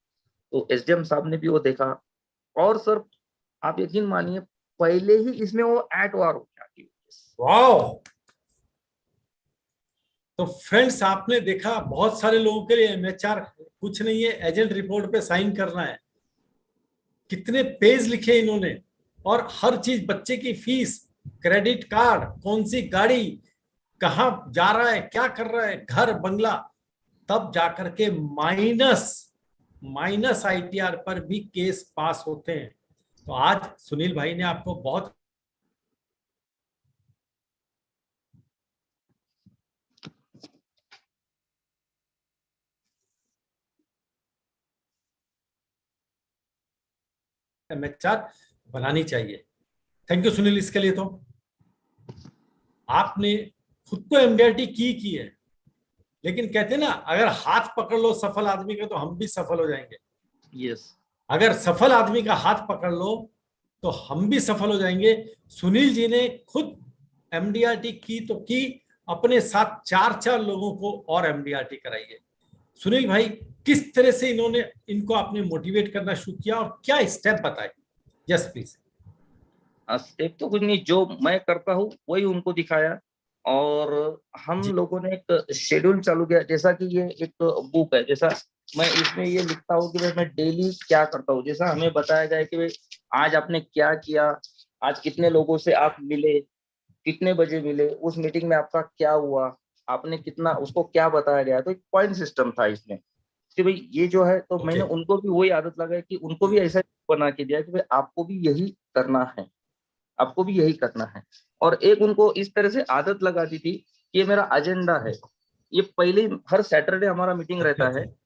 तो एसडीएम साहब ने भी वो देखा। और सर आप यकीन मानिए पहले ही इसमें वो एट वार हो गया। वाओ। तो फ्रेंड्स आपने देखा, बहुत सारे लोगों के लिए एमएचआर कुछ नहीं है, एजेंट रिपोर्ट पे साइन करना है। कितने पेज लिखे इन्होंने, और हर चीज, बच्चे की फीस, क्रेडिट कार्ड, कौन सी गाड़ी, कहाँ जा रहा है, क्या कर रहा है, घर बंगला, तब जाकर के माइनस माइनस आईटीआर पर भी केस पास होते हैं। तो आज सुनील भाई ने आपको बहुत एमएचआर बनानी चाहिए। थैंक यू सुनील इसके लिए। तो आपने खुद तो एमडीआरटी की है, लेकिन कहते हैं ना, अगर हाथ पकड़ लो सफल आदमी का तो हम भी सफल हो जाएंगे। यस। अगर सफल आदमी का हाथ पकड़ लो तो हम भी सफल हो जाएंगे। सुनील जी ने खुद एमडीआरटी की तो की, अपने साथ चार चार लोगों को और एमडीआरटी कराई है। सुनील भाई, किस तरह से इनको आपने मोटिवेट करना शुरू किया और क्या स्टेप बताए? Yes please. स्टेप तो कुछ नहीं, जो मैं करता हूँ वही उनको दिखाया। और हम जी लोगों ने एक शेड्यूल चालू किया, जैसा कि ये एक बुक है, जैसा मैं इसमें ये लिखता हूँ कि भाई मैं डेली क्या करता हूँ। जैसा हमें बताया गया है कि भाई आज आपने क्या किया, आज कितने लोगों से आप मिले, कितने बजे मिले, उस मीटिंग में आपका क्या हुआ, आपने कितना, उसको क्या बताया गया। तो एक पॉइंट सिस्टम था इसमें कि भाई ये जो है, तो ओके। मैंने उनको भी वही आदत लगाई कि उनको भी ऐसा बना के दिया कि भाई आपको भी यही करना है, आपको भी यही करना है। और एक उनको इस तरह से आदत लगा दी थी कि ये मेरा एजेंडा है। ये पहले हर सैटरडे हमारा मीटिंग अच्छा रहता है अच्छा।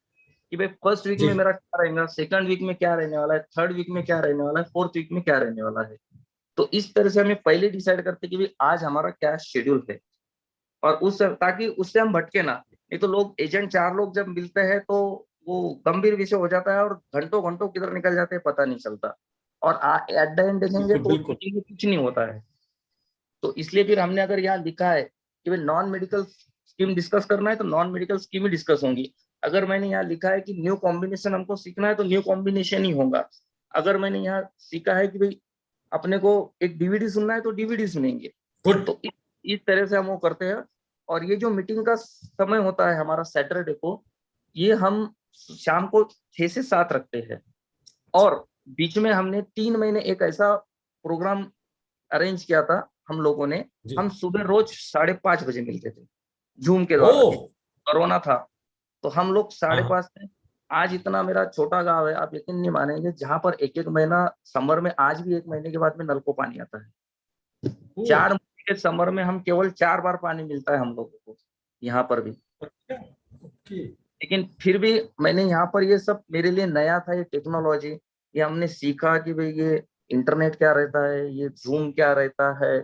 कि भाई फर्स्ट वीक जी। में मेरा क्या रहेगा, सेकंड वीक में क्या रहने वाला है, थर्ड वीक में क्या रहने वाला है, फोर्थ वीक में क्या रहने वाला है। तो इस तरह से हमें पहले डिसाइड करते कि भाई आज हमारा क्या शेड्यूल है, और उस ताकि उससे हम भटके ना। नहीं तो लोग एजेंट चार लोग जब मिलते हैं तो वो गंभीर विषय हो जाता है और घंटों घंटों किधर निकल जाते हैं पता नहीं चलता। और एट द एंड देखेंगे बिल्कुल तो बिल्कुल। मीटिंग में कुछ नहीं होता है। तो इसलिए फिर हमने अगर यहाँ लिखा है कि भाई नॉन मेडिकल स्कीम डिस्कस करना है तो नॉन मेडिकल स्कीम ही डिस्कस होंगी। अगर मैंने यहाँ लिखा है कि न्यू कॉम्बिनेशन हमको सीखना है तो न्यू कॉम्बिनेशन ही होगा। अगर मैंने यहाँ सीखा है कि भाई अपने को एक डीवीडी सुनना है तो डीवीडी सुनेंगे। गुड। तो इस तरह से हम वो करते हैं। और ये जो मीटिंग का समय होता है हमारा सैटरडे को, ये हम शाम को 6 से 7 रखते हैं। और बीच में हमने 3 महीने एक ऐसा प्रोग्राम अरेंज किया था हम लोगों ने। जी। हम सुबह रोज 5:30 बजे मिलते थे जूम के ओ। द्वारा, कोरोना था तो हम लोग हाँ साढ़े हाँ। पांच में। आज इतना मेरा छोटा गांव है, आप यकीन नहीं मानेंगे, जहां पर एक एक महीना समर में, आज भी 1 महीने के बाद में नल को पानी आता है। ओ। 4 महीने के समर में हम केवल 4 बार पानी मिलता है हम लोगों को यहाँ पर भी। अच्छा। ओके। लेकिन फिर भी मैंने यहाँ पर ये सब मेरे लिए नया था, ये टेक्नोलॉजी। ये हमने सीखा कि भाई ये इंटरनेट क्या रहता है, ये जूम क्या रहता है।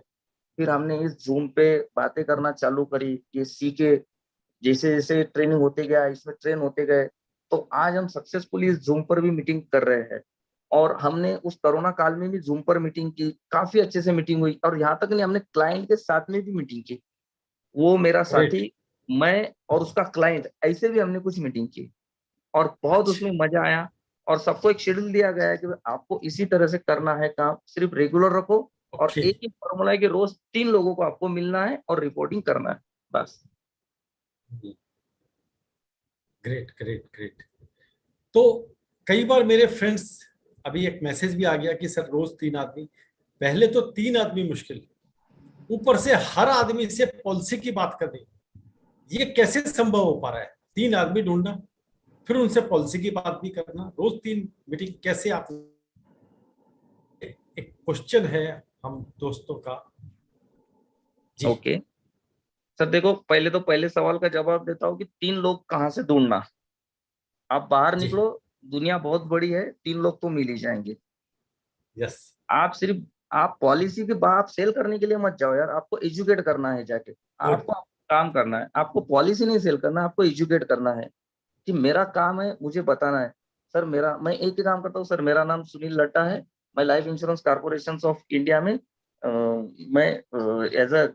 फिर हमने इस जूम पे बातें करना चालू करी, ये सीखे। जैसे जैसे ट्रेनिंग होते गया, इसमें ट्रेन होते गए, तो आज हम सक्सेसफुली इस जूम पर भी मीटिंग कर रहे हैं। और हमने उस कोरोना काल में भी जूम पर मीटिंग की, काफी अच्छे से मीटिंग हुई, और यहाँ तक नहीं हमने क्लाइंट के साथ में भी मीटिंग की। वो मेरा ग्रेट। साथी, मैं और उसका क्लाइंट, ऐसे भी हमने कुछ मीटिंग की और बहुत अच्छा। उसमें मजा आया। और सबको एक शेड्यूल दिया गया है कि आपको इसी तरह से करना है काम, सिर्फ रेगुलर रखो, और ओके। एक ही फॉर्मूला है कि रोज 3 लोगों को आपको मिलना है और रिपोर्टिंग करना है, बस। Great great great. तो कई बार मेरे फ्रेंड्स, अभी एक मैसेज भी आ गया कि सर रोज 3 आदमी, पहले तो 3 आदमी मुश्किल, ऊपर से हर आदमी से पॉलिसी की बात करनी, ये कैसे संभव हो पा रहा है? 3 आदमी ढूंढना, फिर उनसे पॉलिसी की बात भी करना, रोज 3 मीटिंग कैसे? आप, एक क्वेश्चन है हम दोस्तों का। जी। ओके सर, देखो पहले तो पहले सवाल का जवाब देता हूँ कि 3 लोग कहाँ से ढूंढना। आप बाहर जी। निकलो, दुनिया बहुत बड़ी है, 3 लोग तो मिल ही जाएंगे। यस। आप सिर्फ, आप पॉलिसी के बाद सेल करने के लिए मत जाओ यार, आपको एजुकेट करना है जाके। गुड। आपको काम करना है, आपको पॉलिसी नहीं सेल करना, आपको एजुकेट करना है कि मेरा काम है, मुझे बताना है। सर मेरा, मैं एक ही काम करता हूँ सर, मेरा नाम सुनील लट्टा है, मैं life insurance corporation of India में मैं एज अ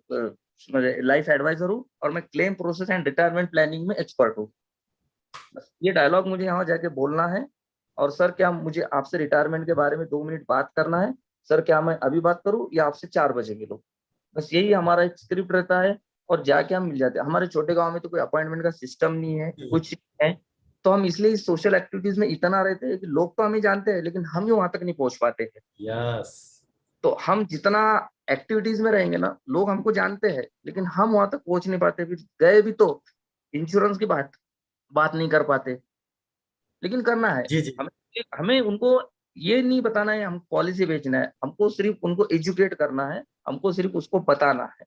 लाइफ एडवाइजर हूँ, और मैं claim process and retirement planning में एक्सपर्ट हूँ। बस ये डायलॉग मुझे यहाँ जाके बोलना है। और सर क्या मुझे आपसे रिटायरमेंट के बारे में 2 मिनट बात करना है? सर क्या मैं अभी बात करूँ या आपसे 4 बजे मिलूँ? बस यही हमारा एक स्क्रिप्ट रहता है, और जाके हम मिल जाते हैं। हमारे छोटे गांव में तो कोई अपॉइंटमेंट का सिस्टम नहीं है, कुछ नहीं है। तो हम इसलिए सोशल एक्टिविटीज में इतना रहते हैं कि लोग तो हमें जानते हैं, लेकिन हम ही वहां तक नहीं पहुंच पाते हैं। यस। तो हम जितना एक्टिविटीज में रहेंगे ना, लोग हमको जानते हैं, लेकिन हम वहां तक पहुंच नहीं पाते। फिर गए भी तो इंश्योरेंस की बात नहीं कर पाते, लेकिन करना है जी जी। हमें। हमें उनको ये नहीं बताना है हम पॉलिसी बेचना है, हमको सिर्फ उनको एजुकेट करना है, हमको सिर्फ उसको बताना है।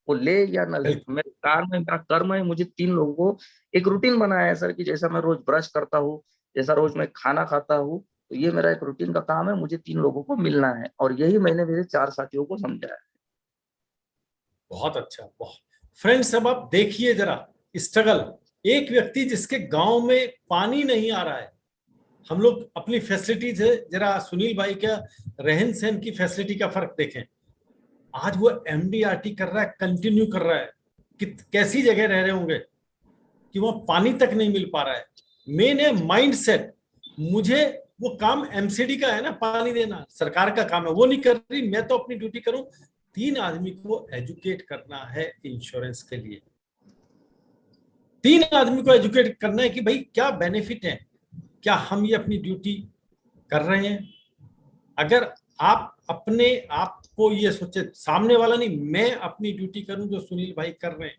वो ले या ना ले, बिल्कुल। मेरे कार में मेरा कर्म है, मुझे 3 लोगों को एक रूटीन बनाया है सर, कि जैसा मैं रोज ब्रश करता हूँ, जैसा रोज मैं खाना खाता हूँ, तो ये मेरा एक रूटीन का काम है, मुझे 3 लोगों को मिलना है, और यही मैंने मेरे 4 साथियों को समझाया है। बहुत अच्छा। बहुत। फ्रेंड्स, अब आप देखिए जरा स्ट्रगल, एक व्यक्ति जिसके गांव में पानी नहीं आ रहा है, हम लोग अपनी फैसिलिटीज है, जरा सुनील भाई का रहन सहन की फैसिलिटी का फर्क देखें। आज वो एमडीआरटी कर रहा है, कंटिन्यू कर रहा है, कि कैसी जगह रह रहे होंगे कि वहां पानी तक नहीं मिल पा रहा है। मेन है माइंड सेट। मुझे वो काम एमसीडी का है ना, पानी देना सरकार का काम है, वो नहीं कर रही, मैं तो अपनी ड्यूटी करूं। 3 आदमी को एजुकेट करना है इंश्योरेंस के लिए, 3 आदमी को एजुकेट करना है कि भाई क्या बेनिफिट है, क्या हम ये अपनी ड्यूटी कर रहे हैं। अगर आप अपने आप को ये सोचे, सामने वाला नहीं, मैं अपनी ड्यूटी करूं जो सुनील भाई कर रहे हैं।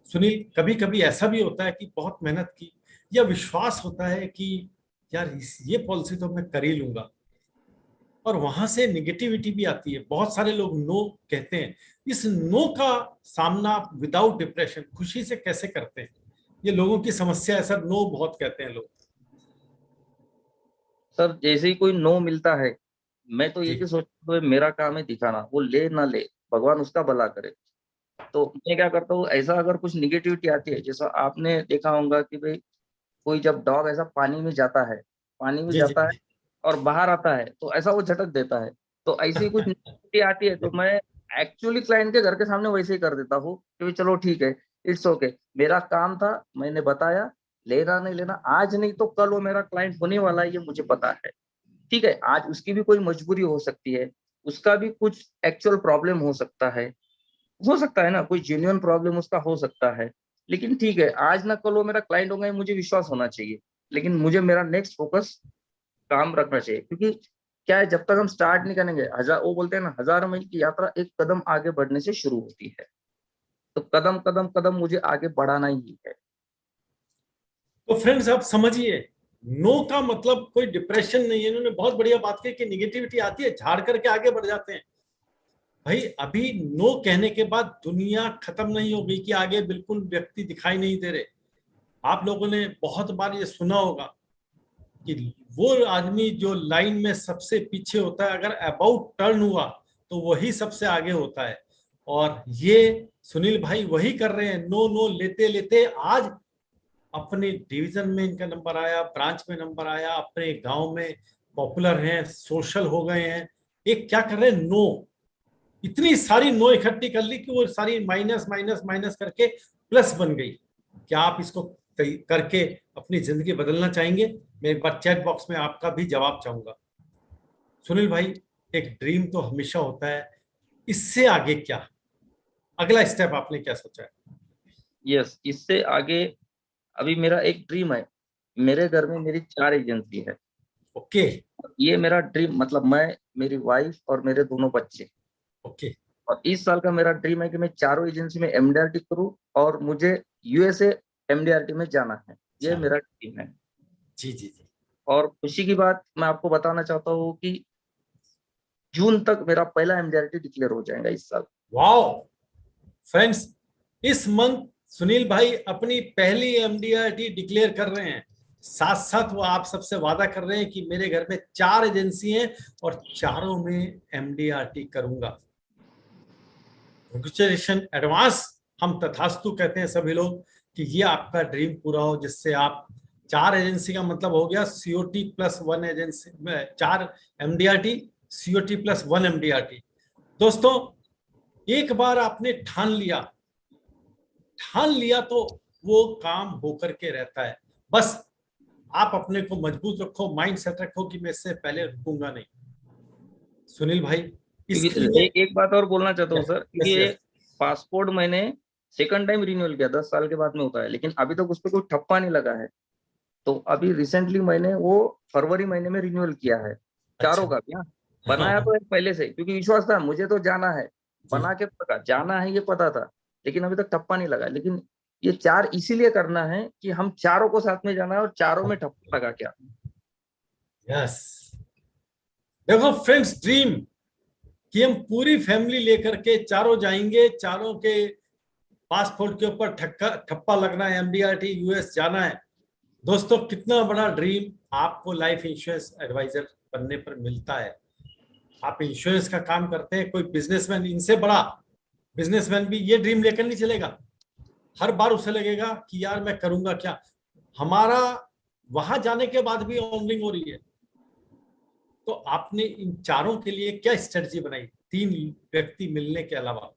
सुनील, कभी कभी ऐसा भी होता है कि बहुत मेहनत की, या विश्वास होता है कि यार ये पॉलिसी तो मैं कर ही लूंगा, और वहां से निगेटिविटी भी आती है, बहुत सारे लोग नो कहते हैं। इस नो का सामना विदाउट डिप्रेशन खुशी से कैसे करते हैं? ये लोगों की समस्या है सर, नो बहुत कहते हैं लोग। सर जैसे ही कोई नो मिलता है, मैं तो ये जी कि सोचता हूँ मेरा काम है दिखाना, वो ले ना ले, भगवान उसका भला करे। तो मैं क्या करता हूँ, ऐसा अगर कुछ निगेटिविटी आती है, जैसा आपने देखा होगा कि भाई कोई जब डॉग ऐसा पानी में जाता है, पानी में जी जी जाता है जी। और बाहर आता है, तो ऐसा वो झटक देता है। तो ऐसी कुछ निगेटिविटी आती है, तो मैं एक्चुअली क्लाइंट के घर के सामने वैसे ही कर देता हूँ कि भाई चलो ठीक है, इट्स ओके, मेरा काम था, मैंने बताया, लेना नहीं लेना आज नहीं तो कल वो मेरा क्लाइंट होने वाला है, ये मुझे पता है। ठीक है, आज उसकी भी कोई मजबूरी हो सकती है, उसका भी कुछ एक्चुअल प्रॉब्लम हो सकता है ना, कोई जेन्युइन प्रॉब्लम उसका हो सकता है। लेकिन ठीक है, आज ना कल वो मेरा क्लाइंट होगा, ये मुझे विश्वास होना चाहिए। लेकिन मुझे मेरा नेक्स्ट फोकस काम रखना चाहिए, क्योंकि क्या है, जब तक हम स्टार्ट नहीं करेंगे, हजार, वो बोलते हैं ना, 1000 मील की यात्रा एक कदम आगे बढ़ने से शुरू होती है। तो कदम कदम कदम मुझे आगे बढ़ाना ही है। तो फ्रेंड्स, आप समझिए, नो का मतलब कोई डिप्रेशन नहीं है। इन्होंने बहुत बढ़िया बात की कि निगेटिविटी आती है, झाड़ करके आगे बढ़ जाते हैं। भाई अभी नो कहने के बाद दुनिया खत्म नहीं हो गई कि आगे बिल्कुल व्यक्ति दिखाई नहीं दे रहे। आप लोगों ने बहुत बार ये सुना होगा कि वो आदमी जो लाइन में सबसे पीछे होता है, अगर अबाउट टर्न हुआ तो वही सबसे आगे होता है। और ये सुनील भाई वही कर रहे हैं, नो नो लेते लेते आज अपने डिवीजन में इनका नंबर आया, ब्रांच में नंबर आया, अपने गांव में पॉपुलर हैं, सोशल हो गए हैं, एक क्या कर रहे हैं, नो, इतनी सारी नो इकट्ठी कर ली कि वो सारी माइनस माइनस माइनस करके प्लस बन गई। क्या आप इसको करके अपनी जिंदगी बदलना चाहेंगे? मैं एक बार चैट बॉक्स में आपका भी जवाब चाहूंगा। सुनील भाई, एक ड्रीम तो हमेशा होता है, इससे आगे क्या, अगला स्टेप आपने क्या सोचा है? यस, इससे आगे अभी मेरा एक ड्रीम है। मेरे घर में मेरी 4 एजेंसी है। ओके। ये मेरा ड्रीम, मतलब मैं, मेरी वाइफ और मेरे दोनों बच्चे। ओके। और इस साल का मेरा ड्रीम है कि मैं चारों एजेंसी में एमडीआरटी करूं और मुझे यूएसए एमडीआरटी में जाना है। ये चलो। मेरा ड्रीम है। जी जी जी। और खुशी की बात मैं आपको बताना चाहता हूँ कि जून तक मेरा पहला एमडीआरटी डिक्लेयर हो जाएगा इस साल। वाओ फ्रेंड्स, इस मंथ सुनील भाई अपनी पहली एमडीआरटी डिक्लेयर कर रहे हैं। साथ साथ वो आप सबसे वादा कर रहे हैं कि मेरे घर में 4 एजेंसी हैं और चारों में एमडीआरटी करूंगा। Congratulation advance. हम तथास्तु कहते हैं सभी लोग कि ये आपका ड्रीम पूरा हो, जिससे आप 4 एजेंसी का मतलब हो गया COT plus 1 agency, 4 MDRT, COT plus 1 MDRT. दोस्तों, एक बार आपने ठान लिया तो वो काम होकर के रहता है। बस आप अपने को मजबूत रखो, माइंड सेट रखो कि मैं इससे पहले रुकूंगा नहीं। सुनील भाई, इसके क्योंकि लिए एक बात और बोलना चाहता हूँ सर, क्योंकि यस ये यस। पासपोर्ट मैंने सेकंड टाइम रिन्यूअल किया, 10 साल के बाद में होता है, लेकिन अभी तक उस पर कोई ठप्पा नहीं लगा है। तो अभी रिसेंटली मैंने वो फरवरी महीने में रिन्यूअल किया है, अच्छा। चारों का भी। हाँ, हाँ बनाया हाँ। तो एक पहले से, क्योंकि विश्वास था मुझे तो जाना है। जी बना के पता जाना है, ये पता था, लेकिन अभी तक ठप्पा नहीं लगा। लेकिन ये 4 इसीलिए करना है कि हम चारों को साथ में जाना है, और चारों में ठप्पा लगा क्या। यस। देखो फ्रेंड्स, ड्रीम कि हम पूरी फैमिली लेकर के चारों जाएंगे, चारों के पासपोर्ट के ऊपर ठक्का ठप्पा लगना है, एमडीआरटी यूएस जाना है। दोस्तों, कितना बड़ा ड्रीम आपको लाइफ इंश्योरेंस एडवाइजर बनने पर मिलता है। आप इंश्योरेंस का काम करते हैं, कोई बिजनेसमैन इनसे बड़ा बिजनेसमैन भी ये ड्रीम लेकर नहीं चलेगा। हर बार उसे लगेगा कि यार मैं करूंगा क्या। हमारा वहां जाने के बाद भी ऑनरिंग हो रही है। तो आपने इन चारों के लिए क्या स्ट्रेटजी बनाई, 3 व्यक्ति मिलने के अलावा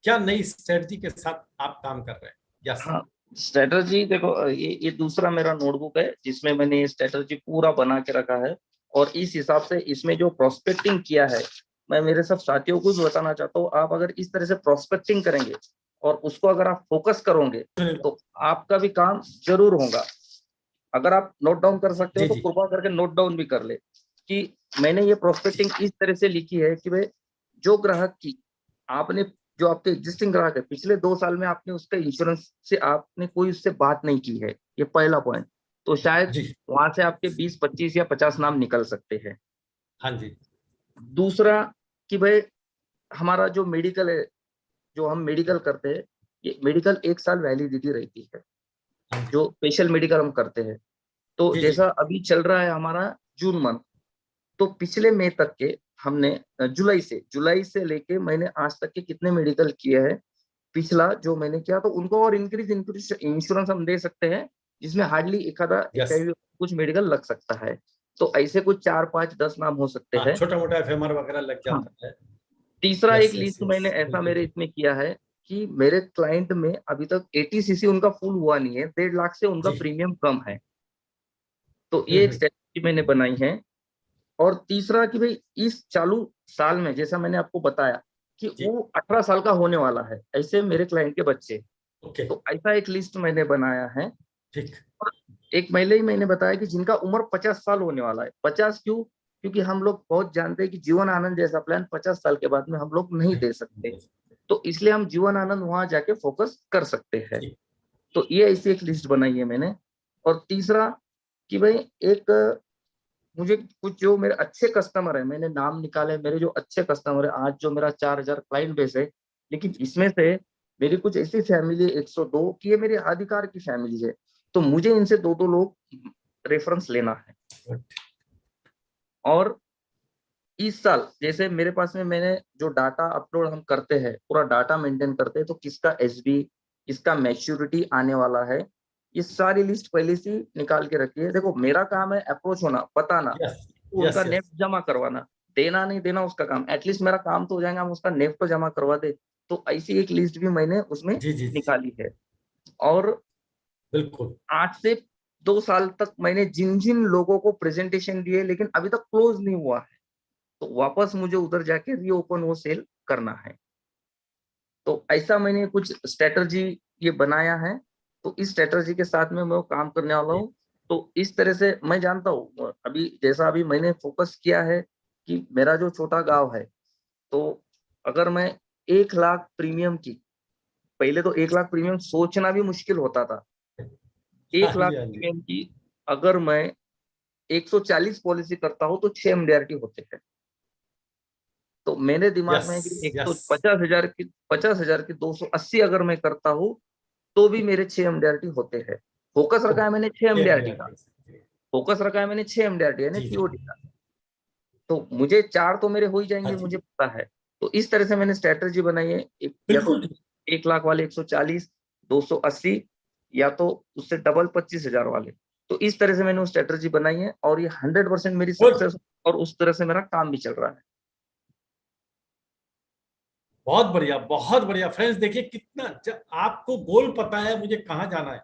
क्या नई स्ट्रेटजी के साथ आप काम कर रहे हैं? यस। हाँ, स्ट्रेटजी देखो, ये दूसरा मेरा नोटबुक है जिसमें मैंने ये स्ट्रेटजी पूरा बना के रखा है। और इस हिसाब से इसमें जो प्रोस्पेक्टिंग किया है, मैं मेरे सब साथियों को भी बताना चाहता हूँ, आप अगर इस तरह से प्रोस्पेक्टिंग करेंगे और उसको अगर आप फोकस करोगे तो आपका भी काम जरूर होगा। अगर आप नोट डाउन कर सकते हो जी तो जी। कृपा करके नोट डाउन भी कर ले कि मैंने ये प्रोस्पेक्टिंग इस तरह से लिखी है कि भाई, जो ग्राहक की आपने, जो आपके एग्जिस्टिंग ग्राहक है, पिछले 2 साल में आपने उसका इंश्योरेंस से आपने कोई उससे बात नहीं की है, ये पहला पॉइंट। तो शायद जी। वहां से आपके 20, 25 या 50 नाम निकल सकते हैं। हाँ जी। दूसरा कि भाई, हमारा जो मेडिकल है, जो हम मेडिकल करते हैं, ये मेडिकल 1 साल वैलिडिटी रहती है, हाँ जी। जो स्पेशल मेडिकल हम करते हैं। तो जी जी। जैसा अभी चल रहा है हमारा जून मंथ, तो पिछले मई तक के हमने, जुलाई से लेके मैंने आज तक के कितने मेडिकल किए हैं, पिछला जो मैंने किया, तो उनको और इंक्रीज इंश्योरेंस हम दे सकते हैं, जिसमें हार्डली एक आधा यस। HIV कुछ मेडिकल लग सकता है। तो ऐसे कुछ 4, 5, 10 नाम हो सकते हाँ, हैं। छोटा मोटा एफएमआर वगैरह लग हाँ, जाता है। तीसरा एक यस यस लिस्ट यस, मैंने ऐसा बिल्कुल मेरे बिल्कुल। इसमें किया है कि मेरे क्लाइंट में अभी तक 80cc उनका फुल हुआ नहीं है, 1.5 लाख से उनका जी। प्रीमियम कम है। तो ये एक स्ट्रेटजी मैंने बनाई है। और तीसरा कि भाई, इस चालू साल में जैसा मैंने आपको बताया कि जी। वो 18 साल का होने वाला है, ऐसे मेरे क्लाइंट के बच्चे। ओके। तो ऐसा एक लिस्ट मैंने बनाया है। ठीक। और एक पहले ही मैंने बताया कि जिनका उम्र 50 साल होने वाला है। 50 क्यों? क्योंकि हम लोग बहुत जानते हैं कि जीवन आनंद जैसा प्लान 50 साल के बाद में हम लोग नहीं दे सकते। तो इसलिए हम जीवन आनंद वहां जाके फोकस कर सकते हैं। ठीक। तो ये ऐसी एक लिस्ट बनाई है मैंने। और तीसरा कि भाई, एक मुझे कुछ जो मेरे अच्छे कस्टमर है, मैंने नाम निकाले मेरे जो अच्छे कस्टमर है, आज जो मेरा 4,000 क्लाइंट बेस है, लेकिन इसमें से मेरी कुछ ऐसी फैमिली है 102 कि ये मेरे अधिकार की फैमिली है। तो मुझे इनसे दो दो लोग रेफरेंस लेना है। और इस साल जैसे मेरे पास में, मैंने जो डाटा अपलोड हम करते हैं, पूरा डाटा मेंटेन करते हैं, तो किसका SB, किसका मैच्योरिटी आने वाला है, ये सारी लिस्ट पहले से ही निकाल के रखी है। देखो मेरा काम है अप्रोच होना, बताना, यस उनका यस यस। नेफ्ट जमा करवाना, देना नहीं देना उसका काम, एटलीस्ट मेरा काम तो हो जाएगा, हम उसका नेफ्ट तो जमा करवा दे। तो ऐसी एक लिस्ट भी मैंने उसमें जी जी जी, निकाली है। और बिल्कुल। आज से 2 साल तक मैंने जिन जिन लोगों को प्रेजेंटेशन दिए लेकिन अभी तक क्लोज नहीं हुआ है, तो वापस मुझे उधर जाके रीओपन वो सेल करना है। तो ऐसा मैंने कुछ स्ट्रेटजी ये बनाया है। तो इस स्ट्रेटजी के साथ में मैं वो काम करने वाला हूँ। तो इस तरह से मैं जानता हूँ, अभी जैसा अभी मैंने फोकस किया है कि मेरा जो छोटा गांव है, तो अगर मैं 1 लाख प्रीमियम की, पहले तो 1 लाख प्रीमियम सोचना भी मुश्किल होता था। हाँ एक जी लाख हाँ जी। प्रीमियम की अगर मैं 140 पॉलिसी करता हूँ तो 6 MDRT होते हैं। तो मेरे दिमाग यस में है कि एक यस। सौ पचास हजार की 280 अगर मैं करता हूँ तो भी मेरे 6 MDRT होते हैं। फोकस रखा है मैंने 6 MDRT का, फोकस रखा है मैंने 6 MDRT यानी जी जी, टीओटी का। तो मुझे 4 तो मेरे हो ही हाँ जाएंगे, जी, मुझे पता है। तो इस तरह से मैंने स्ट्रेटजी बनाई है, या तो बिल्कुल। 1 लाख वाले 140, 280, या तो उससे डबल 25 हजार वाले। तो इस तरह से मैंने वो स्ट्रेटजी बनाई है और ये 100% मेरी और सक्सेस, और उस तरह से मेरा काम भी चल रहा है। बहुत बढ़िया फ्रेंड्स। देखिए कितना, जब आपको गोल पता है मुझे कहाँ जाना है,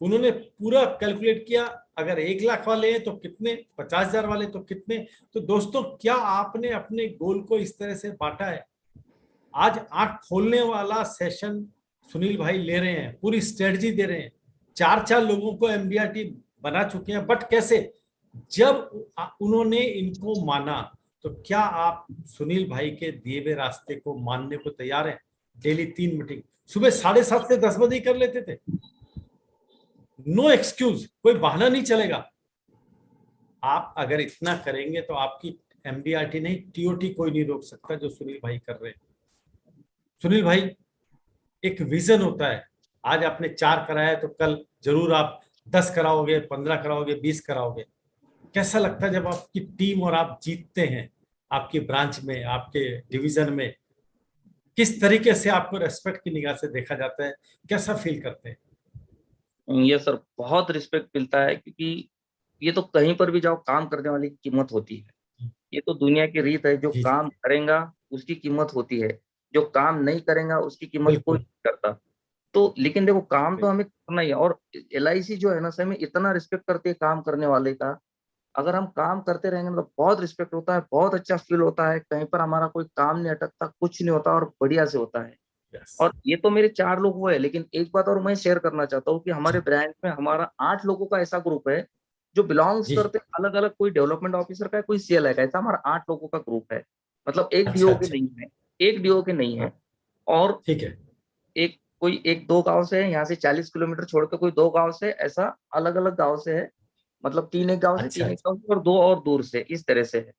उन्होंने पूरा कैलकुलेट किया। अगर 1 लाख वाले हैं तो कितने, 50,000 वाले तो कितने। तो दोस्तों, क्या आपने अपने गोल को इस तरह से बांटा है? आज आंख खोलने वाला सेशन सुनील भाई ले रहे हैं, पूरी स्ट्रेटजी दे रहे हैं। चार चार लोगों को एमडीआरटी बना चुके हैं, बट कैसे? जब उन्होंने इनको माना, तो क्या आप सुनील भाई के दिए हुए रास्ते को मानने को तैयार हैं? डेली 3 मीटिंग, सुबह 7:30 से 10 बजे ही कर लेते थे। नो एक्सक्यूज, कोई बहाना नहीं चलेगा। आप अगर इतना करेंगे तो आपकी एमडीआरटी नहीं, टीओटी कोई नहीं रोक सकता, जो सुनील भाई कर रहे हैं। सुनील भाई, एक विजन होता है। आज आपने 4 कराया तो कल जरूर आप 10 कराओगे, 15 कराओगे, 20 कराओगे। कैसा लगता है जब आपकी टीम और आप जीतते हैं? आपकी ब्रांच में, आपके डिवीजन में किस तरीके से आपको रेस्पेक्ट की निगाह से देखा जाता है? कैसा फील करते हैं? ये सर बहुत रिस्पेक्ट मिलता है, क्योंकि ये तो कहीं पर भी जाओ काम करने वाली की कीमत होती है। ये तो दुनिया की रीत है, जो जी जी, काम करेगा उसकी कीमत होती है, जो काम नहीं करेगा उसकी कीमत कोई बिल्कुल नहीं करता। तो लेकिन देखो काम तो बिल्कुल। हमें करना ही है। और LIC जो है ना सर, में इतना रिस्पेक्ट करती है काम करने वाले का। अगर हम काम करते रहेंगे मतलब बहुत रिस्पेक्ट होता है, बहुत अच्छा फील होता है, कहीं पर हमारा कोई काम नहीं अटकता, कुछ नहीं होता और बढ़िया से होता है। यस। और ये तो मेरे 4 लोग हुए, लेकिन एक बात और मैं शेयर करना चाहता हूँ कि हमारे जी ब्रांच में हमारा 8 लोगों का ऐसा ग्रुप है जो बिलोंग्स जी, करते हैं अलग अलग, कोई डेवलपमेंट ऑफिसर का है, कोई CLI का, ऐसा हमारा 8 लोगों का ग्रुप है। मतलब एक अच्छा डीओ के अच्छा। नहीं है, एक डीओ के नहीं है। हाँ, और ठीक है। एक कोई एक दो गांव से है, यहाँ से 40 किलोमीटर छोड़ के कोई 2 गांव से, ऐसा अलग अलग गांव से है। मतलब अच्छा तीन एक अच्छा, गांव से और 2 और दूर से, इस तरह से है।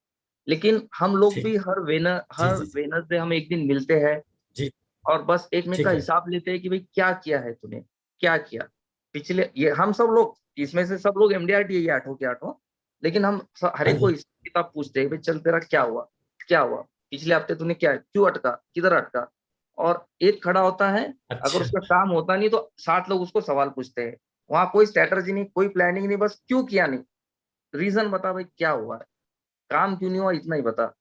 लेकिन हम लोग ठीक। भी जी हर जी जी वेनसडे हम एक दिन मिलते हैं जी, और बस एक में का ठीक है। हिसाब लेते हैं कि भाई क्या किया है तूने, क्या किया पिछले, ये हम सब लोग इसमें से सब लोग MDRT है ये 8 के 8। लेकिन हम हर हाँ एक को जी, हिसाब किताब पूछते हैं भाई चल तेरा क्या हुआ, क्या हुआ पिछले हफ्ते, तूने क्या क्यों अटका, किधर अटका। और एक खड़ा होता है, अगर अच्छा। उसका काम होता नहीं तो 7 लोग उसको सवाल पूछते हैं। वहां कोई स्ट्रेटजी नहीं, कोई प्लानिंग नहीं, बस क्यों किया नहीं, रीजन बता भाई क्या हुआ है, काम क्यों नहीं हुआ, इतना ही बता।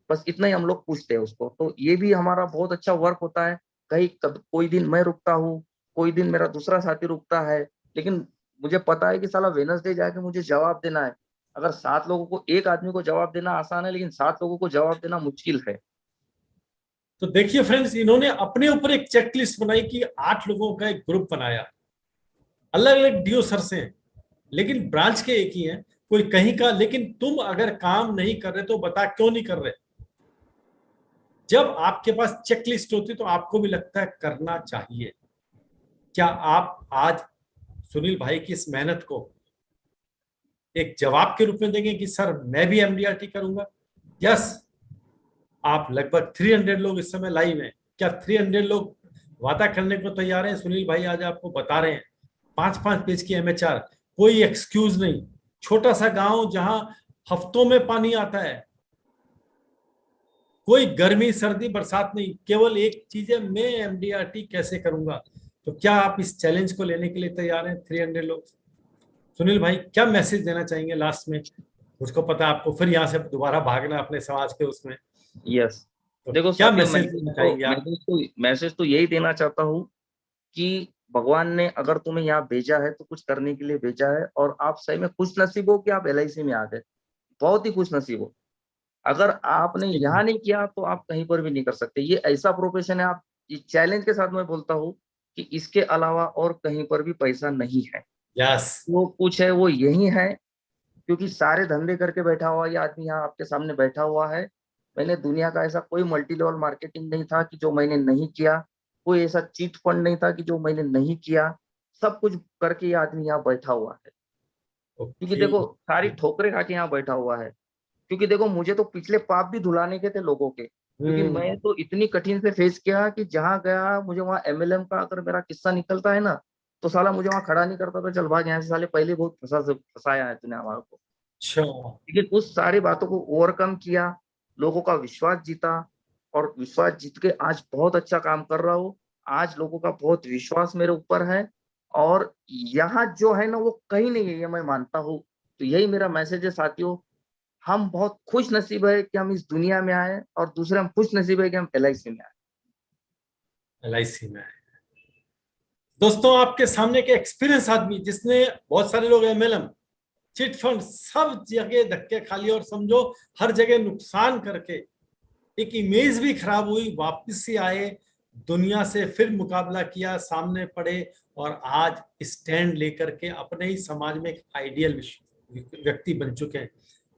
बस इतना ही हम लोग पूछते हैं उसको। तो ये भी हमारा बहुत अच्छा वर्क होता है। कहीं कोई दिन मैं रुकता हूँ, कोई दिन मेरा दूसरा साथी रुकता है, लेकिन मुझे पता है कि साला वेनसडे जाके मुझे जवाब देना है। अगर 7 लोगों को, एक आदमी को जवाब देना आसान है, लेकिन 7 लोगों को जवाब देना मुश्किल है। तो देखिए फ्रेंड्स, इन्होंने अपने ऊपर एक चेकलिस्ट बनाई कि 8 लोगों का एक ग्रुप बनाया। अलग अलग डीओ सर से हैं, लेकिन ब्रांच के एक ही हैं। कोई कहीं का, लेकिन तुम अगर काम नहीं कर रहे तो बता क्यों नहीं कर रहे। जब आपके पास चेकलिस्ट होती तो आपको भी लगता है करना चाहिए। क्या आप आज सुनील भाई की इस मेहनत को एक जवाब के रूप में देंगे कि सर मैं भी एमडीआरटी करूंगा? यस। आप लगभग 300 लोग इस समय लाइव हैं। क्या 300 लोग वादा करने को तैयार हैं? सुनील भाई आज आपको बता रहे हैं 5-5 पेज की एमएचआर, कोई एक्सक्यूज नहीं। छोटा सा गांव जहां हफ्तों में पानी आता है, कोई गर्मी सर्दी बरसात नहीं, केवल एक चीज है, मैं एमडीआरटी कैसे करूंगा। तो क्या आप इस चैलेंज को लेने के लिए तैयार हैं? 300 लोग। सुनील भाई क्या मैसेज देना चाहेंगे लास्ट में? मुझको पता है आपको फिर यहाँ से दोबारा भागना अपने समाज के उसमें, यस। तो देखो क्या साथियों, मैसेज देना चाहेंगे आप? मैसेज तो यही देना चाहता हूँ कि भगवान ने अगर तुम्हें यहाँ भेजा है तो कुछ करने के लिए भेजा है, और आप सही में खुश नसीब हो कि आप एलआईसी में आ गए। बहुत ही खुश नसीब हो। अगर आपने यहाँ नहीं किया तो आप कहीं पर भी नहीं कर सकते। ये ऐसा प्रोफेशन है, आप ये चैलेंज के साथ मैं बोलता हूँ कि इसके अलावा और कहीं पर भी पैसा नहीं है। यस। वो कुछ है वो यही है, क्योंकि सारे धंधे करके बैठा हुआ ये आदमी यहाँ आपके सामने बैठा हुआ है। मैंने दुनिया का ऐसा कोई मल्टी लेवल मार्केटिंग नहीं था कि जो मैंने नहीं किया। कोई ऐसा चीट फंड नहीं था कि जो मैंने नहीं किया। सब कुछ करके ये आदमी यहाँ बैठा हुआ है। क्योंकि ओके। देखो सारी ठोकरें खा के यहाँ बैठा हुआ है। क्योंकि देखो मुझे तो पिछले पाप भी धुलाने के थे लोगों के, क्योंकि हम्म। मैं तो इतनी कठिन से फेस किया कि जहां गया मुझे वहां एमएलएम का अगर मेरा किस्सा निकलता है ना, तो साला मुझे वहां खड़ा नहीं करता था, चल भाग यहाँ से साले, पहले बहुत फंसाया है तूने हमारे को। अच्छा। लेकिन उस सारी बातों को ओवरकम किया, लोगों का विश्वास जीता, और विश्वास जीत के आज बहुत अच्छा काम कर रहा हूँ। आज लोगों का बहुत विश्वास मेरे ऊपर है, और यहाँ जो है ना वो कहीं नहीं है, ये मैं मानता हूँ। तो यही मेरा मैसेज है साथियों, हम बहुत खुश नसीब है कि हम इस दुनिया में आए, और दूसरे हम खुश नसीब है कि हम एलआईसी में आए। एलआईसी में है। दोस्तों आपके सामने के एक्सपीरियंस आदमी जिसने बहुत सारे लोग एमएलएम, चिट फंड सब जगह धक्के खा लिए और समझो हर जगह नुकसान करके एक इमेज भी खराब हुई, वापस से आए, दुनिया से फिर मुकाबला किया, सामने पड़े और आज स्टैंड लेकर के अपने ही समाज में एक आइडियल व्यक्ति बन चुके हैं।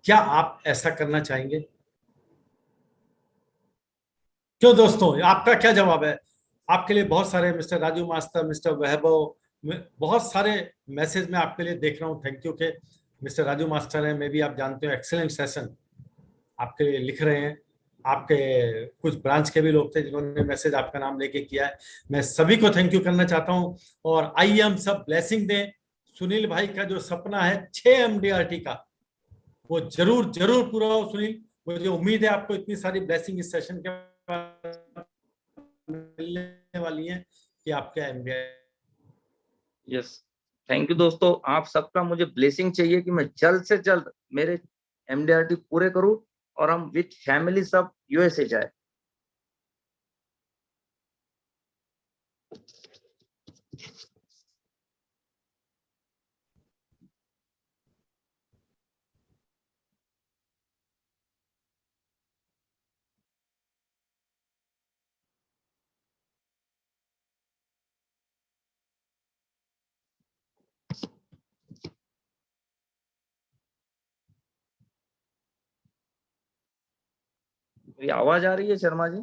क्या आप ऐसा करना चाहेंगे? क्यों दोस्तों, आपका क्या जवाब है? आपके लिए बहुत सारे मिस्टर राजू मास्टर, मिस्टर वैभव, बहुत सारे मैसेज मैं आपके लिए देख रहा हूँ। थैंक यू के मिस्टर राजू मास्टर हैं, मे भी आप जानते हो, एक्सेलेंट सेशन आपके लिए लिख रहे हैं। आपके कुछ ब्रांच के भी लोग थे जिन्होंने मैसेज आपका नाम लेके किया है। मैं सभी को थैंक यू करना चाहता हूँ, और आइए हम सब ब्लेसिंग दें। सुनील भाई का जो सपना है 6 MDRT का, वो जरूर जरूर पूरा हो। सुनील, मुझे उम्मीद है आपको इतनी सारी ब्लेसिंग इस सेशन के बाद मिलने वाली हैं कि आपका MDRT। यस, थैंक यू दोस्तों, आप सबका मुझे ब्लेसिंग चाहिए कि मैं जल्द से जल्द मेरे एमडीआरटी पूरे करूं, और हम विथ फैमिली सब यूएसए जाए। मेरी आवाज आ रही है शर्मा जी?